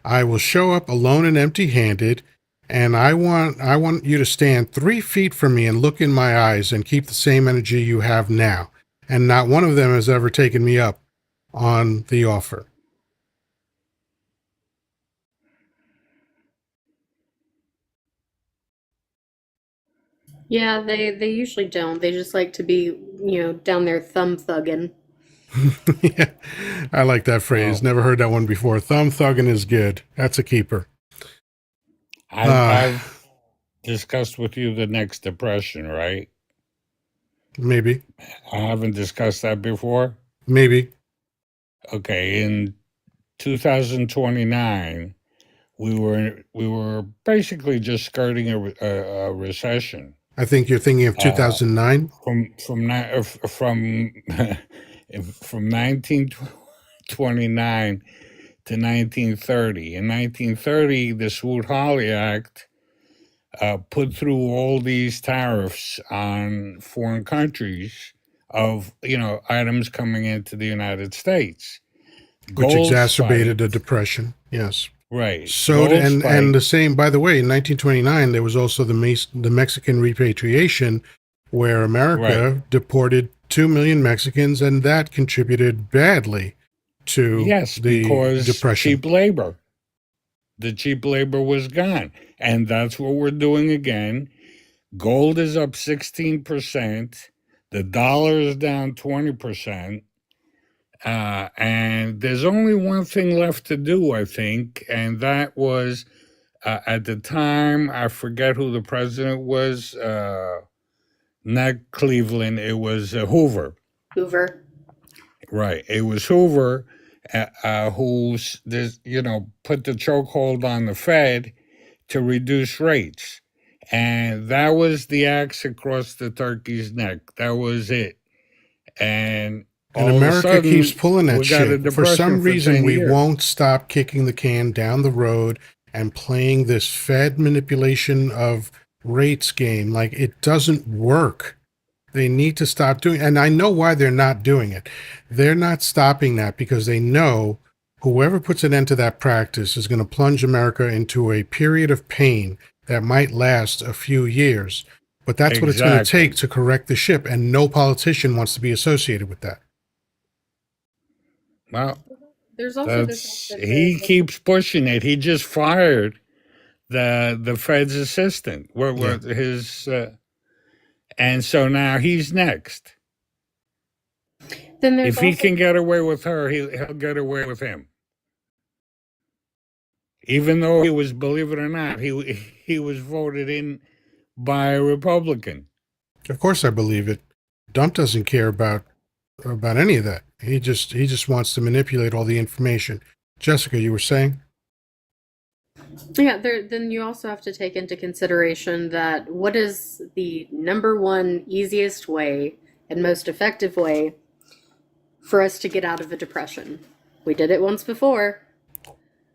I will show up alone and empty-handed, and I want you to stand 3 feet from me and look in my eyes and keep the same energy you have now. And not one of them has ever taken me up on the offer. Yeah, they usually don't. They just like to be, down there thumb thugging. Yeah, I like that phrase. Well, Never heard that one before. Thumb thugging is good. That's a keeper. I've discussed with you the next depression, right? Maybe. I haven't discussed that before. Maybe. Okay, in 2029, we were basically just skirting a recession. I think you're thinking of 2009. From 1929 to 1930. In 1930, the Smoot-Hawley Act put through all these tariffs on foreign countries of items coming into the United States. Which Gold exacerbated the spiked. depression. Yes. Right. So Gold and spiked. the same. By the way, in 1929, there was also the Mexican repatriation, where America Right. deported 2 million Mexicans, and that contributed badly to Yes, the because depression. cheap labor. The cheap labor was gone. And that's what we're doing again. Gold is up 16%. The dollar is down 20%. And there's only one thing left to do, I think. And that was at the time, I forget who the president was, not Cleveland, it was Hoover. Hoover. Right. It was Hoover who's put the chokehold on the Fed to reduce rates. And that was the axe across the turkey's neck. That was it. And And all of a America keeps sudden, pulling that we got a shit. For some depression for reason, 10 we years. won't stop kicking the can down the road and playing this Fed manipulation of rates game. Like, it doesn't work. They need to stop doing, and I know why they're not doing it. They're not stopping that because they know whoever puts an end to that practice is going to plunge America into a period of pain that might last a few years. But that's what it's going to Exactly. take to correct the ship, and no politician wants to be associated with that. Well, There's also this he keeps pushing it. He just fired the Fed's assistant. Where his and so now he's next. then there's If he also can get away with her, he'll get away with him. Even though he was, believe it or not, he was voted in by a Republican. Of course, I believe it. Dump doesn't care about any of that. He just wants to manipulate all the information. Jessica, you were saying? Yeah, then you also have to take into consideration that what is the number one easiest way and most effective way for us to get out of a depression? We did it once before.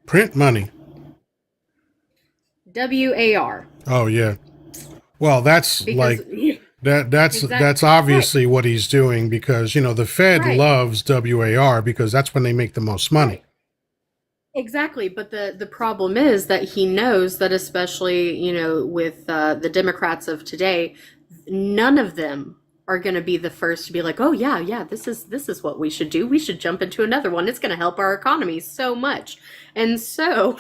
Print money. WAR. Oh yeah. Well, that's Because that's obviously what he's doing because the Fed Right. loves WAR because that's when they make the most money. Exactly, but the problem is that he knows that, especially with the Democrats of today, none of them are going to be the first to be like, oh yeah, this is what we should do. We should jump into another one. It's going to help our economy so much, and so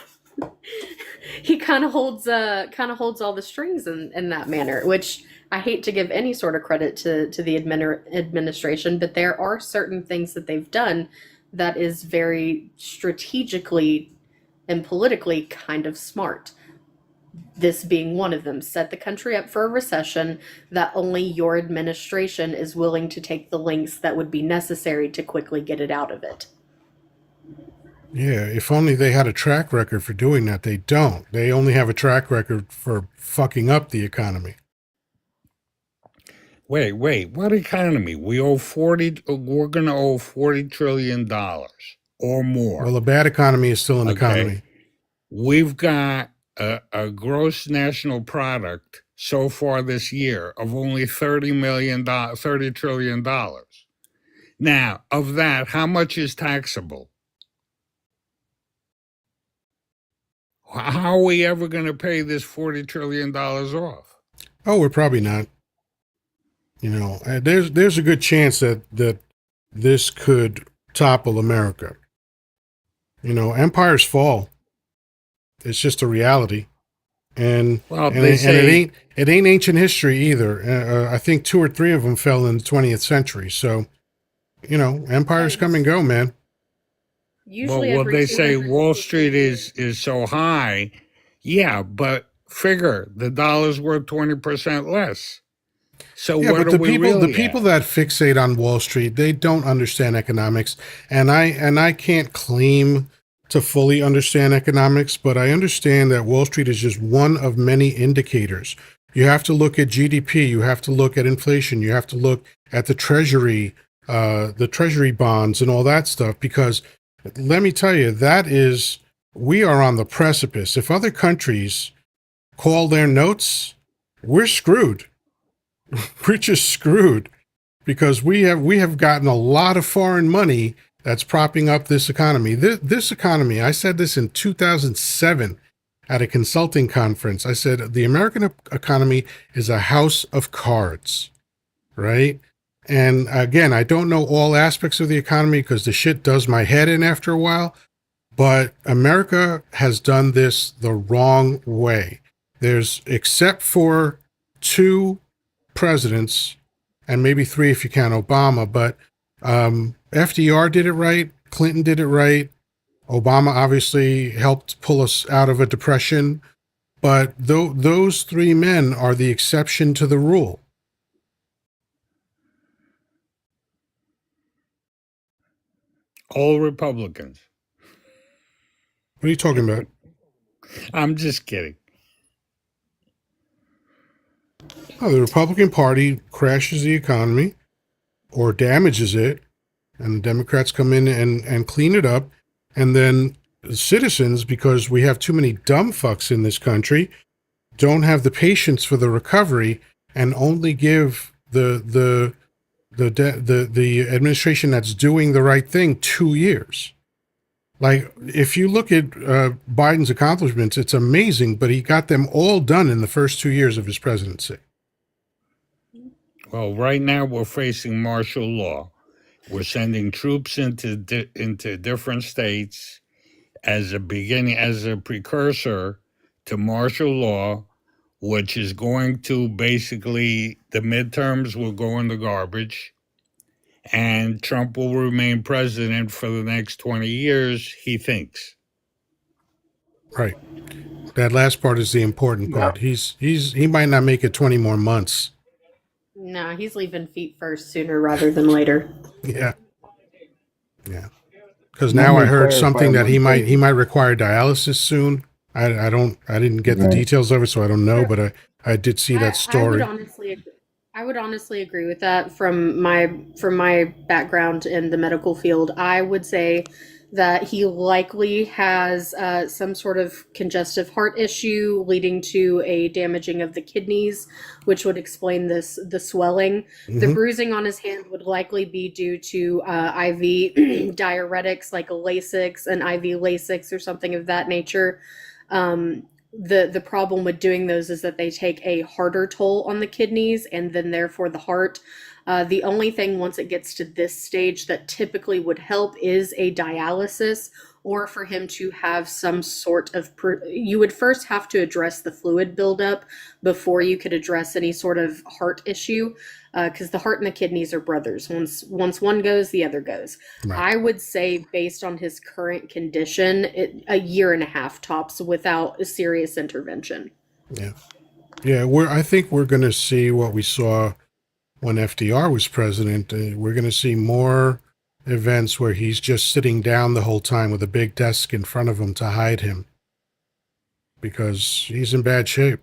he kind of holds all the strings in that manner, which I hate to give any sort of credit to the administration, but there are certain things that they've done that is very strategically and politically kind of smart. This being one of them. Set the country up for a recession that only your administration is willing to take the lengths that would be necessary to quickly get it out of it. Yeah, if only they had a track record for doing that. They don't. They only have a track record for fucking up the economy. Wait, what economy? We're going to owe $40 trillion or more. Well, a bad economy is still an economy. We've got a gross national product so far this year of only $30 trillion. Now, of that, how much is taxable? How are we ever going to pay this $40 trillion off? Oh, we're probably not. There's a good chance that this could topple America. Empires fall. It's just a reality, and it ain't ancient history either. I think 2 or 3 of them fell in the 20th century. So, empires come and go, man. Usually, well, every they say 200 Wall Street is so high. Yeah, but figure the dollar's worth 20% less. So Yeah, what but are we really the people that fixate on Wall Street, they don't understand economics, and I can't claim to fully understand economics, but I understand that Wall Streat is just one of many indicators. You have to look at GDP, you have to look at inflation, you have to look at the treasury bonds and all that stuff, because let me tell you, we are on the precipice. If other countries call their notes, we're screwed. We're just screwed because we have gotten a lot of foreign money that's propping up this economy. This economy, I said this in 2007 at a consulting conference. I said the American economy is a house of cards, right? And again, I don't know all aspects of the economy because the shit does my head in after a while, but America has done this the wrong way. Except for 2 presidents, and maybe 3 if you count Obama, but FDR did it right, Clinton did it right, Obama obviously helped pull us out of a depression, but those 3 men are the exception to the rule. All Republicans. What are you talking about? I'm just kidding. Oh, the Republican Party crashes the economy or damages it, and the Democrats come in and clean it up. And then citizens, because we have too many dumb fucks in this country, don't have the patience for the recovery and only give the administration that's doing the right thing 2 years. Like, if you look at Biden's accomplishments, it's amazing, but he got them all done in the first 2 years of his presidency. Well, right now we're facing martial law. We're sending troops into different states as a precursor to martial law, which is going to basically, the midterms will go in the garbage, and Trump will remain president for the next 20 years, he thinks. Right. That last part is the important part. He might not make it 20 more months. No, he's leaving feet first sooner rather than later. Yeah. Yeah. Because Let now I me heard clarify something that one thing. he might require dialysis soon. I didn't get the Right. details of it, so I don't know, but I did see that story. I would honestly agree with that from my background in the medical field. I would say that he likely has some sort of congestive heart issue leading to a damaging of the kidneys, which would explain the swelling. The Mhm. bruising on his hand would likely be due to IV diuretics like a Lasix, an IV Lasix, or something of that nature. The problem with doing those is that they take a harder toll on the kidneys and then therefore the heart. The only thing once it gets to this stage that typically would help is a dialysis, or for him to have some sort of you would first have to address the fluid buildup before you could address any sort of heart issue, because the heart and the kidneys are brothers. Once one goes, the other goes. Right. I would say, based on his current condition, a year and a half tops without a serious intervention. Yeah. Yeah. I think we're going to see what we saw when FDR was president. We're going to see more events where he's just sitting down the whole time with a big desk in front of him to hide him, because he's in bad shape.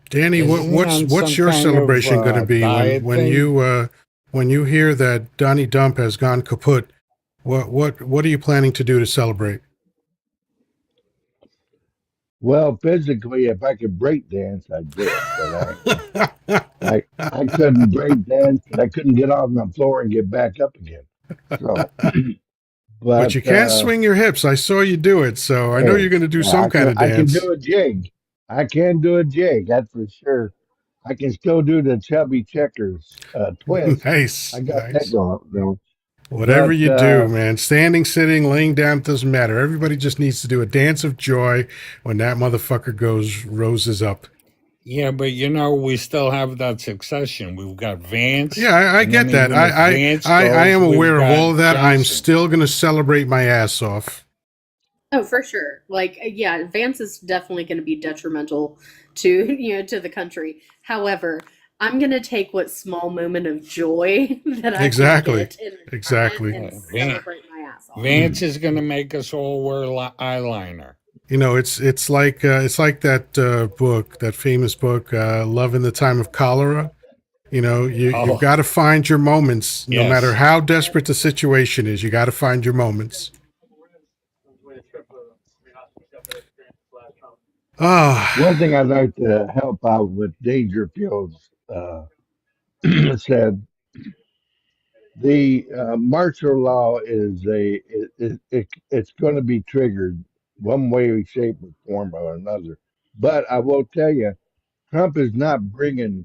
Danny, Isn't he on what's some your kind celebration going to of be diet thing? when you hear that Donnie Dump has gone kaput? What are you planning to do to celebrate? Well, physically, if I could break dance, I'd do it. But I couldn't break dance, and I couldn't get off the floor and get back up again. So, But but you can't swing your hips. I saw you do it, so I know you're hey, going to do yeah, some kind of I can dance. do a jig. I can do a jig. That's for sure. I can still do the chubby checkers twist. I Nice, got that nice. going though. Whatever But you do, man, standing, sitting, laying down, doesn't matter. Everybody just needs to do a dance of joy when that motherfucker roses up. Yeah, but we still have that succession. We've got Vance, Yeah, I and then get that. even if Vance I goes, am we've aware of got all of that. I'm Johnson. still going to celebrate my ass off. Oh, for sure. Like, yeah, Vance is definitely going to be detrimental to to the country. However, I'm going to take what small moment of joy that I can Exactly. get in retirement Exactly. and Van- celebrate my ass off. Vance is going to make us all wear eyeliner. You know, it's like that book, that famous book, Love in the Time of Cholera. You know, you've Oh, got to find your moments, no matter yes. how desperate the situation is. You got to find your moments. one thing Ah, I'd like to help out with Dangerfield's said the martial law is it's going to be triggered one way, shape, or form or another. But I will tell you, Trump is not bringing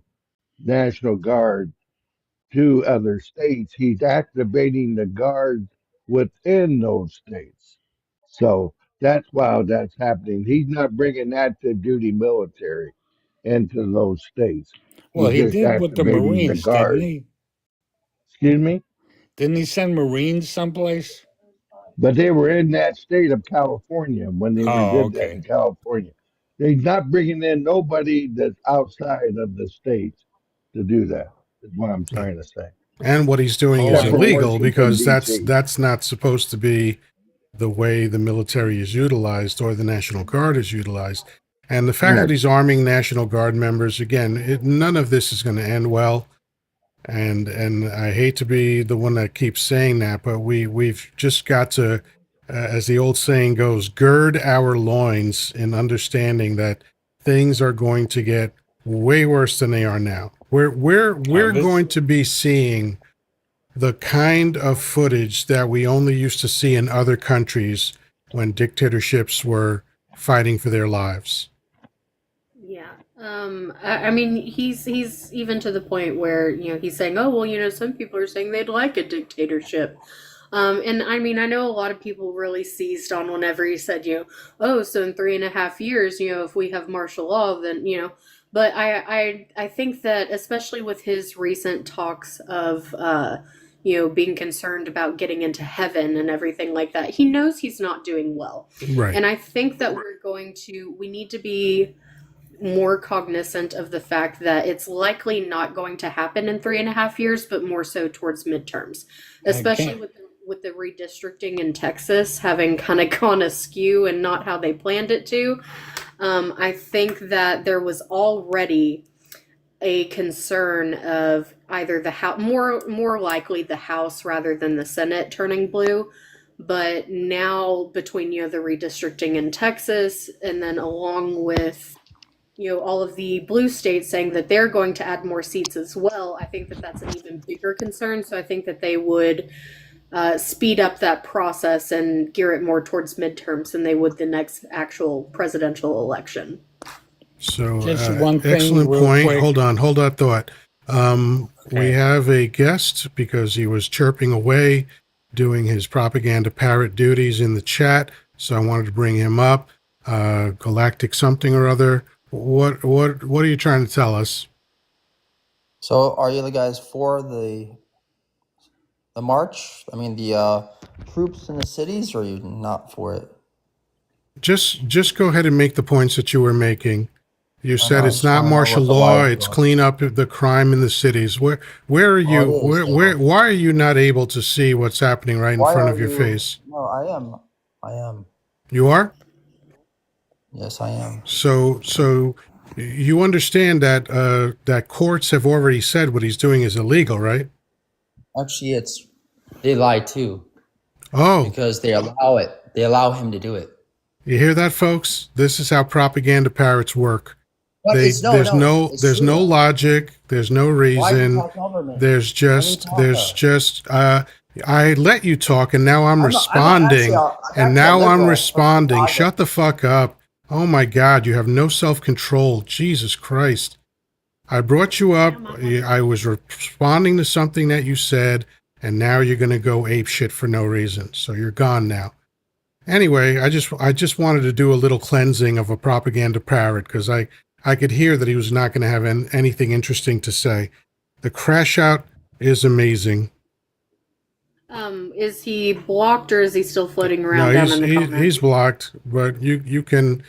National Guard to other states. He's activating the guards within those states. So that's why that's happening. He's not bringing active duty military into those states. Well, He's he just did with the activating the Marines, didn't guards. he? Excuse me? Didn't he send Marines someplace? But they were in that state of California when they were Oh, did that okay. in California. They're not bringing in nobody that's outside of the states to do that. Is what I'm trying to say. and what he's doing Oh, is Except for illegal, Washington because D.C. that's not supposed to be the way the military is utilized or the National Guard is utilized. And the fact that Right. he's arming National Guard members, again, none of this is going to end well. And I hate to be the one that keeps saying that, but we've just got to as the old saying goes, gird our loins in understanding that things are going to get way worse than they are now. We're going to be seeing the kind of footage that we only used to see in other countries when dictatorships were fighting for their lives. Yeah. I mean, he's even to the point where, he's saying, oh, well, some people are saying they'd like a dictatorship. And I mean, I know a lot of people really seized on whenever he said, oh, so in 3.5 years, if we have martial law, then, but I think that especially with his recent talks of, being concerned about getting into heaven and everything like that, he knows he's not doing well. Right. And I think that we need to be more cognizant of the fact that it's likely not going to happen in 3.5 years, but more so towards midterms, especially with the redistricting in Texas having kind of gone askew and not how they planned it to. I think that there was already a concern of either the House, more likely the House rather than the Senate turning blue. But now between the redistricting in Texas and then along with all of the blue states saying that they're going to add more seats as well, I think that that's an even bigger concern. So I think that they would speed up that process and gear it more towards midterms than they would the next actual presidential election. So, Just one thing excellent real point. quick. Hold that thought. We Okay. have a guest because he was chirping away, doing his propaganda parrot duties in the chat. So I wanted to bring him up. Galactic something or other. What are you trying to tell us? So are you guys for the march? I mean, the troops in the cities, or are you not for it? Just go ahead and make the points that you were making. You I said know, I it's just not wanna know martial what the law, live it's was. clean up the crime in the cities. Where are you? Well, it is, Why are you not able to see what's happening right in Why front are of your you? face? No, I am. I am. You are? Yes, I am. So you understand that that courts have already said what he's doing is illegal, right? Actually, they lie too, Oh, because they allow it. They allow him to do it. you hear that, folks? This is how propaganda parrots work. But There's it's true, no though. logic, there's no Why are you reason. talking over me? There's Let me talk, just I let you talk and now I'm I'm responding I'm actually a liberal from Chicago. Shut the fuck up. Oh my God, you have no self-control. Jesus Christ. I brought you up. I was responding to something that you said, and now you're going to go ape shit for no reason. So you're gone now. Anyway, I just wanted to do a little cleansing of a propaganda parrot because I could hear that he was not going to have anything interesting to say. The crash out is amazing. Is he blocked or is he still floating around No, down in the comments? he's blocked, but you can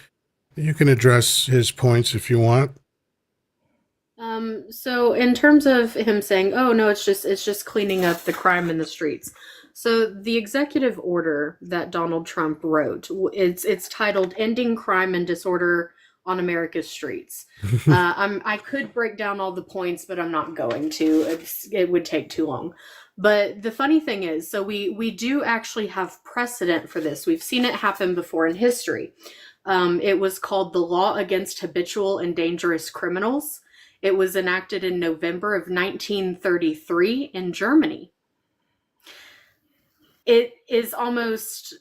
address his points if you want. So in terms of him saying, "Oh no, it's just cleaning up the crime in the streets." So the executive order that Donald Trump wrote, it's titled "Ending Crime and Disorder on America's Streets." I could break down all the points, but I'm not going to. It would take too long. But the funny thing is, so we do actually have precedent for this. We've seen it happen before in history. It was called the Law Against Habitual and Dangerous Criminals. It was enacted in November of 1933 in Germany. It is almost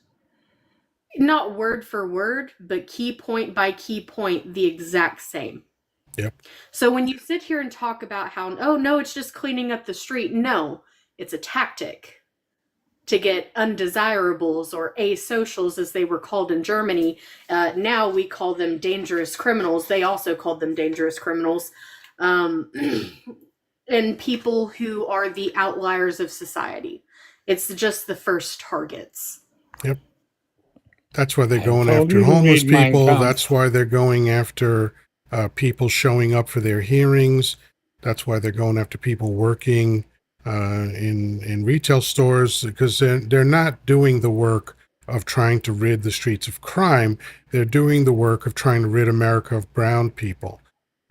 not word for word, but key point by key point, the exact same. Yep. So when you sit here and talk about how, oh no, it's just cleaning up the street. No, it's a tactic to get undesirables or asocials, as they were called in Germany. Now we call them dangerous criminals. They also called them dangerous criminals. And people who are the outliers of society. It's just the first targets. Yep. That's why they're I going told after you to homeless read Mein people. Kampf. That's why they're going after people showing up for their hearings. That's why they're going after people working in retail stores, because they're not doing the work of trying to rid the streets of crime. They're doing the work of trying to rid America of brown people.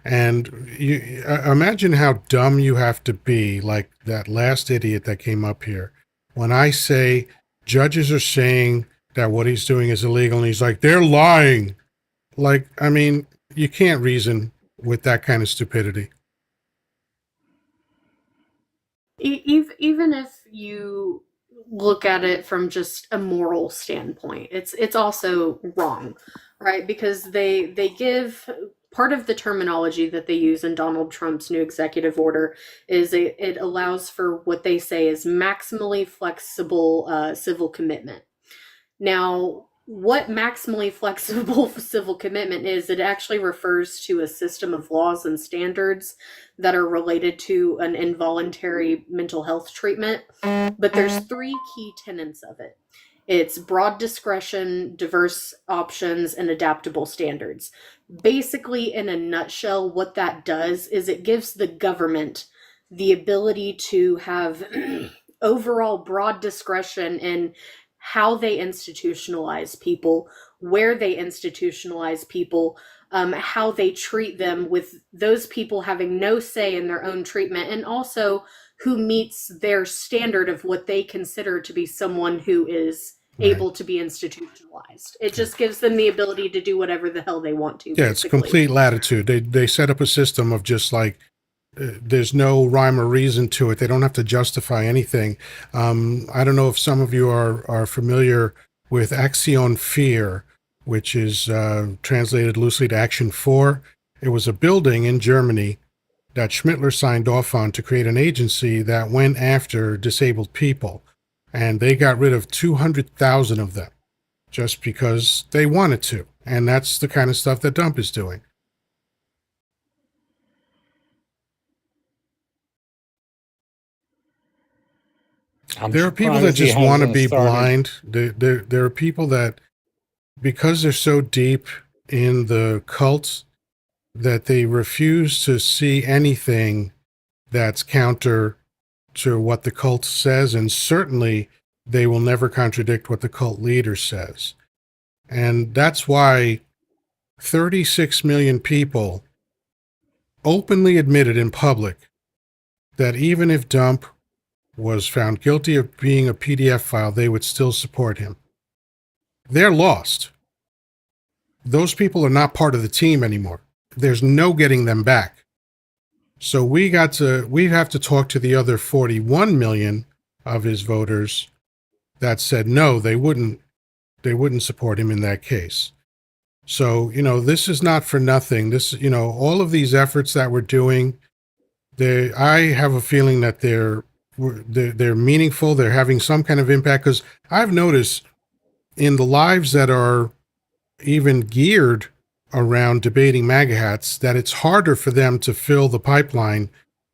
And you imagine how dumb you have to be, like that last idiot that came up here. When I say judges are saying that what he's doing is illegal, and he's like, they're lying. Like, I mean, you can't reason with that kind of stupidity. Even if you look at it from just a moral standpoint, it's also wrong, right? Because they give part of the terminology that they use in Donald Trump's new executive order is it allows for what they say is maximally flexible civil commitment. Now, what maximally flexible civil commitment is, it actually refers to a system of laws and standards that are related to an involuntary mental health treatment. But there's three key tenets of it. It's broad discretion, diverse options, and adaptable standards. Basically, in a nutshell, what that does is it gives the government the ability to have overall broad discretion in how they institutionalize people, where they institutionalize people, how they treat them, with those people having no say in their own treatment, and also who meets their standard of what they consider to be someone who is able to be institutionalized. It just gives them the ability to do whatever the hell they want to. Yeah, it's complete latitude. They set up a system of just like, there's no rhyme or reason to it. They don't have to justify anything. I don't know if some of you are familiar with Action Fear, which is translated loosely to Action 4. It was a building in Germany that Schmittler signed off on to create an agency that went after disabled people. And they got rid of 200,000 of them just because they wanted to. And that's the kind of stuff that Dump is doing. There are people that just want to be blind. There are people that, because they're so deep in the cult, that they refuse to see anything that's counter to what the cult says, and certainly they will never contradict what the cult leader says. And that's why 36 million people openly admitted in public that even if Dump was found guilty of being a PDF file, they would still support him. They're lost. Those people are not part of the team anymore. There's no getting them back. So we have to talk to the other 41 million of his voters that said no, they wouldn't support him in that case. So, this is not for nothing. This, all of these efforts that we're doing, I have a feeling that they're meaningful. They're having some kind of impact, because I've noticed in the lives that are even geared around debating MAGA hats that it's harder for them to fill the pipeline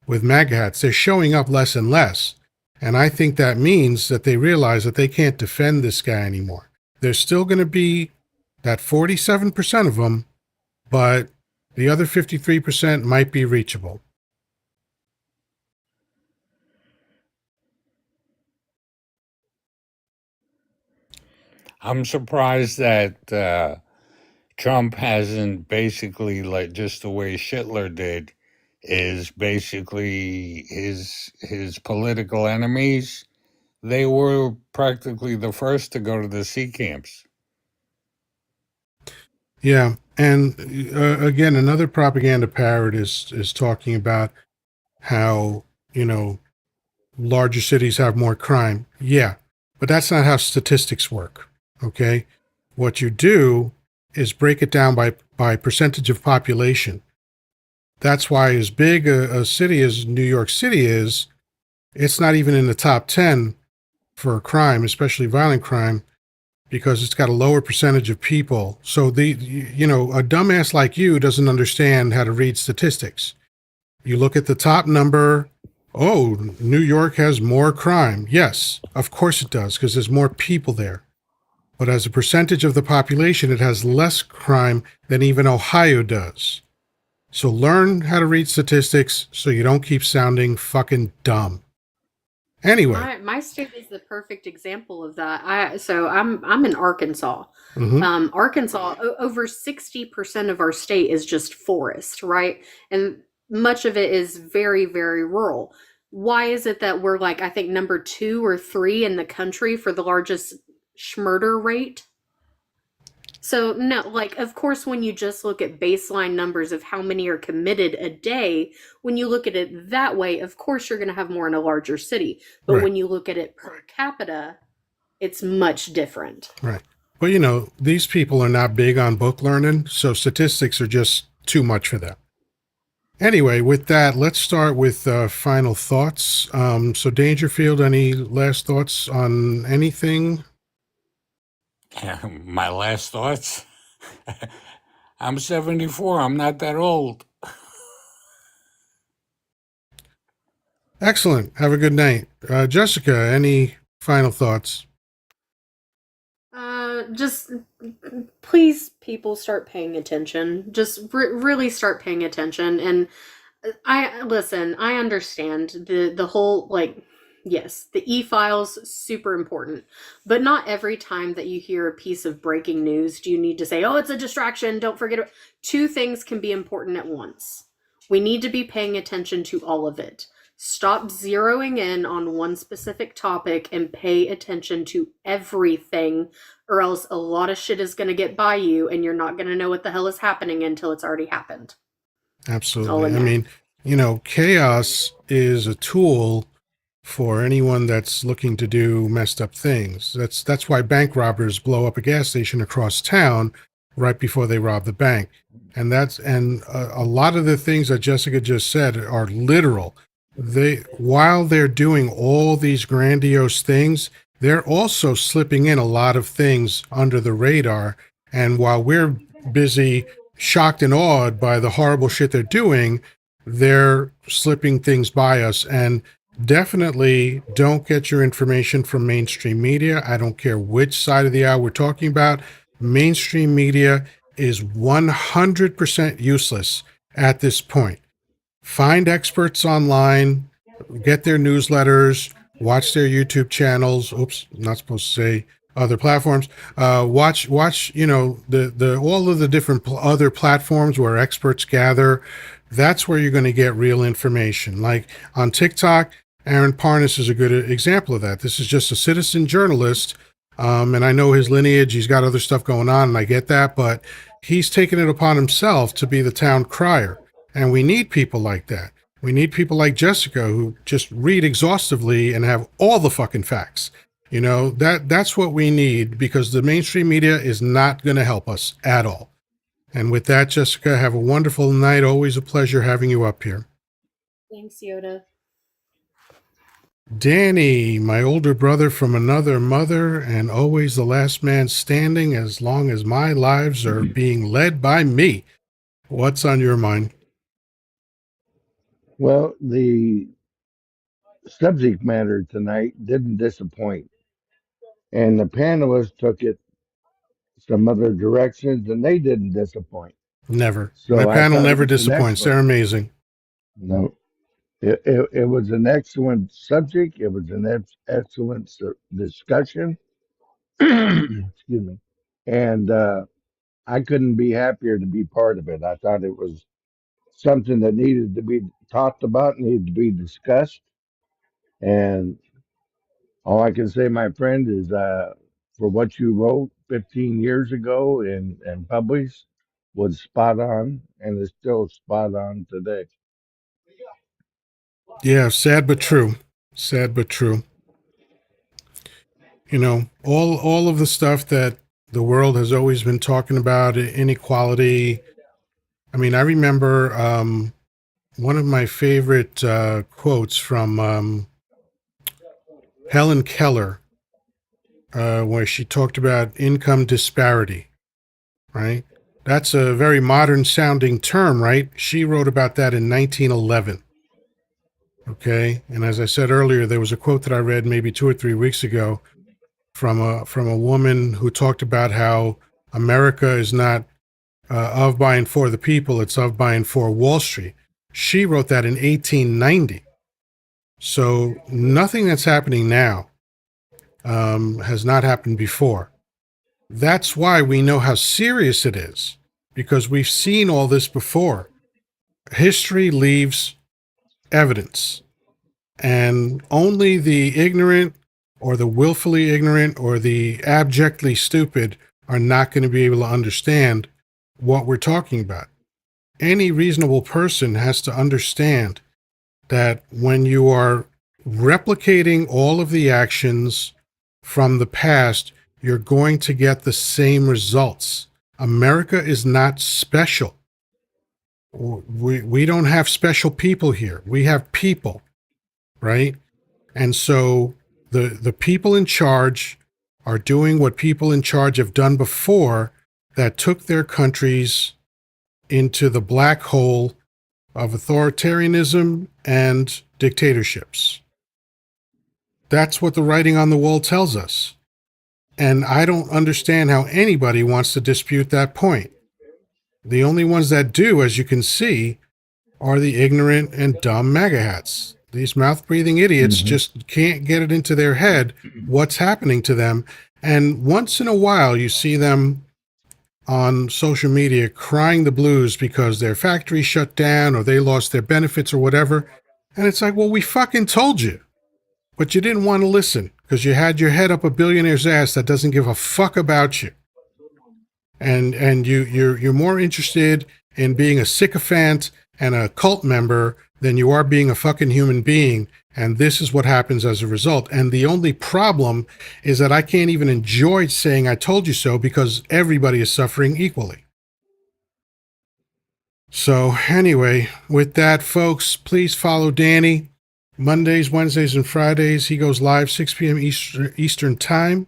with MAGA hats. They're showing up less and less. And I think that means that they realize that they can't defend this guy anymore. There's still going to be that 47% of them, but the other 53% might be reachable. I'm surprised that Trump hasn't basically, like just the way Hitler did, is basically his political enemies. They were practically the first to go to the sea camps. Yeah, and again, another propaganda parrot is talking about how larger cities have more crime. Yeah, but that's not how statistics work. Okay, what you do is break it down by percentage of population. That's why as big a city as New York City is, it's not even in the top 10 for crime, especially violent crime, because it's got a lower percentage of people. So a dumbass like you doesn't understand how to read statistics. You look at the top number. Oh, New York has more crime. Yes, of course it does, because there's more people there. But as a percentage of the population, it has less crime than even Ohio does. So learn how to read statistics so you don't keep sounding fucking dumb. Anyway, my state is the perfect example of that. I'm in Arkansas. Mm-hmm. Arkansas, over 60% of our state is just forest, right? And much of it is very, very rural. Why is it that we're like, I think number 2 or 3 in the country for the largest schmurder rate. So, no, like, of course, when you just look at baseline numbers of how many are committed a day, when you look at it that way, of course, you're going to have more in a larger city. But Right. when you look at it per capita, it's much different. Right. But, you know, these people are not big on book learning, so statistics are just too much for them. Anyway, with that, let's start with final thoughts. So, Dangerfield, any last thoughts on anything? My last thoughts? I'm 74. I'm not that old. Excellent. Have a good night. Jessica, any final thoughts? Just please, people, start paying attention. Just really start paying attention. And I listen. I understand the whole, like, yes, the e-files super important, but not every time that you hear a piece of breaking news do you need to say, "Oh, it's a distraction. Don't forget it." Two things can be important at once. We need to be paying attention to all of it. Stop zeroing in on one specific topic and pay attention to everything, or else a lot of shit is going to get by you and you're not going to know what the hell is happening until it's already happened. Absolutely. I mean, you know, chaos is a tool for anyone that's looking to do messed up things. That's why bank robbers blow up a gas station across town right before they rob the bank. And a lot of the things that Jessica just said are literal. While they're doing all these grandiose things, they're also slipping in a lot of things under the radar. And while we're busy shocked and awed by the horrible shit they're doing, they're slipping things by us. And definitely don't get your information from mainstream media. I don't care which side of the aisle we're talking about. Mainstream media is 100% useless at this point. Find experts online, get their newsletters, watch their YouTube channels. Oops, not supposed to say other platforms. Watch, you know, the all of the different other platforms where experts gather. That's where you're going to get real information. Like on TikTok, Aaron Parnas is a good example of that. This is just a citizen journalist, and I know his lineage. He's got other stuff going on, and I get that, but he's taken it upon himself to be the town crier. And we need people like that. We need people like Jessica who just read exhaustively and have all the fucking facts. You know, that's what we need, because the mainstream media is not going to help us at all. And with that, Jessica, have a wonderful night. Always a pleasure having you up here. Thanks, Yoda. Danny, my older brother from another mother, and always the last man standing as long as my lives are being led by me. What's on your mind? Well, the subject matter tonight didn't disappoint, and the panelists took it some other directions, and they didn't disappoint. Never. My So I panel thought it never was an disappoints. They're excellent. amazing. No, it was an excellent subject. It was an excellent discussion. Excuse me, and I couldn't be happier to be part of it. I thought it was something that needed to be talked about, needed to be discussed, and all I can say, my friend, is for what you wrote 15 years ago and published was spot on and is still spot on today. Yeah, sad but true. Sad but true. You know, all of the stuff that the world has always been talking about, inequality. I mean, I remember one of my favorite quotes from Helen Keller, where she talked about income disparity, right? That's a very modern sounding term, right? She wrote about that in 1911. Okay. And as I said earlier, there was a quote that I read maybe 2 or 3 weeks ago from a woman who talked about how America is not of, by, and for the people. It's of, by, and for Wall Street. She wrote that in 1890. So nothing that's happening now has not happened before. That's why we know how serious it is, because we've seen all this before. History leaves evidence, and only the ignorant or the willfully ignorant or the abjectly stupid are not going to be able to understand what we're talking about. Any reasonable person has to understand that when you are replicating all of the actions from the past, you're going to get the same results. America is not special. We don't have special people here. We have people, right? And so the people in charge are doing what people in charge have done before that took their countries into the black hole of authoritarianism and dictatorships. That's what the writing on the wall tells us. And I don't understand how anybody wants to dispute that point. The only ones that do, as you can see, are the ignorant and dumb MAGA hats. These mouth-breathing idiots just can't get it into their head what's happening to them. And once in a while, you see them on social media crying the blues because their factory shut down or they lost their benefits or whatever. And it's like, well, we fucking told you. But you didn't want to listen because you had your head up a billionaire's ass that doesn't give a fuck about you. And you're more interested in being a sycophant and a cult member than you are being a fucking human being. And this is what happens as a result. And the only problem is that I can't even enjoy saying I told you so because everybody is suffering equally. So anyway, with that, folks, please follow Danny. Mondays, Wednesdays, and Fridays, he goes live 6 p.m. Eastern Time.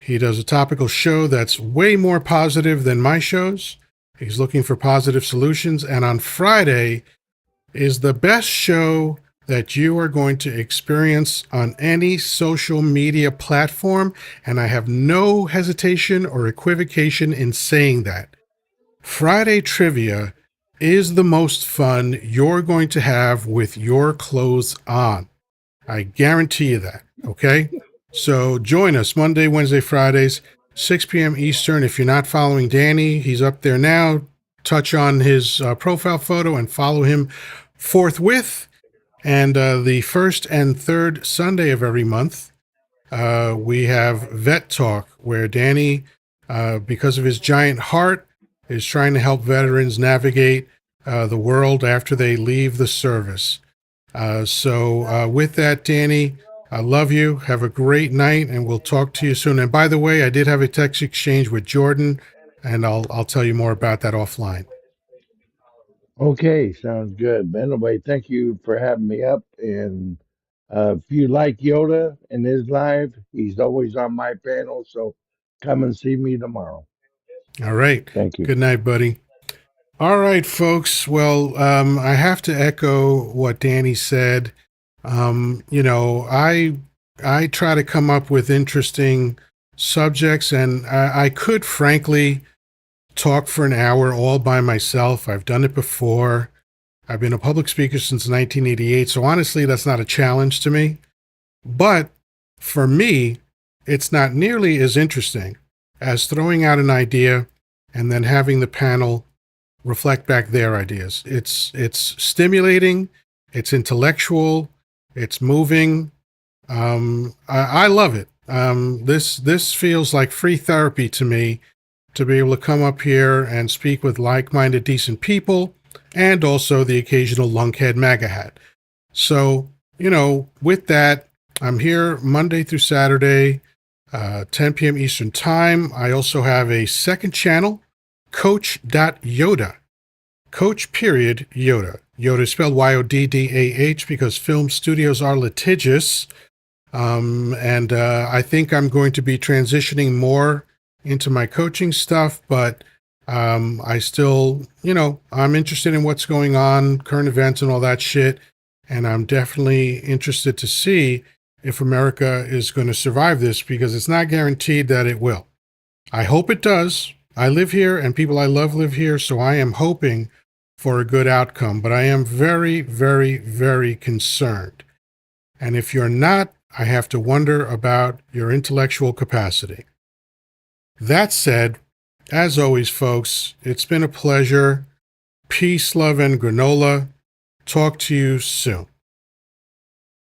He does a topical show that's way more positive than my shows. He's looking for positive solutions. And on Friday is the best show that you are going to experience on any social media platform. And I have no hesitation or equivocation in saying that. Friday Trivia is the most fun you're going to have with your clothes on. I guarantee you that, okay? So join us Monday, Wednesday, Fridays, 6 p.m. Eastern. If you're not following Danny, he's up there now. Touch on his profile photo and follow him forthwith. And the first and third Sunday of every month, we have Vet Talk, where Danny, because of his giant heart, is trying to help veterans navigate the world after they leave the service. So with that, Danny, I love you. Have a great night, and we'll talk to you soon. And by the way, I did have a text exchange with Jordan, and I'll tell you more about that offline. Okay, sounds good. But anyway, thank you for having me up. And if you like Yoda and his live, he's always on my panel. So come and see me tomorrow. All right. Thank you. Good night, buddy. All right, folks. Well, I have to echo what Danny said. You know, I try to come up with interesting subjects, and I could frankly talk for an hour all by myself. I've done it before. I've been a public speaker since 1988, so honestly, that's not a challenge to me. But for me, it's not nearly as interesting as throwing out an idea and then having the panel reflect back their ideas. It's stimulating, it's intellectual, it's moving. I love it. This feels like free therapy to me, to be able to come up here and speak with like-minded, decent people, and also the occasional lunkhead MAGA hat. So, you know, with that, I'm here Monday through Saturday, 10 p.m. Eastern Time. I also have a second channel, Coach.Yoddah. Coach period Yoddah. Yoddah is spelled Y-O-D-D-A-H because film studios are litigious. And I think I'm going to be transitioning more into my coaching stuff, but I still, you know, I'm interested in what's going on, current events and all that shit. And I'm definitely interested to see if America is going to survive this, because it's not guaranteed that it will. I hope it does. I live here and people I love live here, so I am hoping for a good outcome, but I am very, very, very concerned. And if you're not, I have to wonder about your intellectual capacity. That said, as always, folks, it's been a pleasure. Peace, love, and granola. Talk to you soon.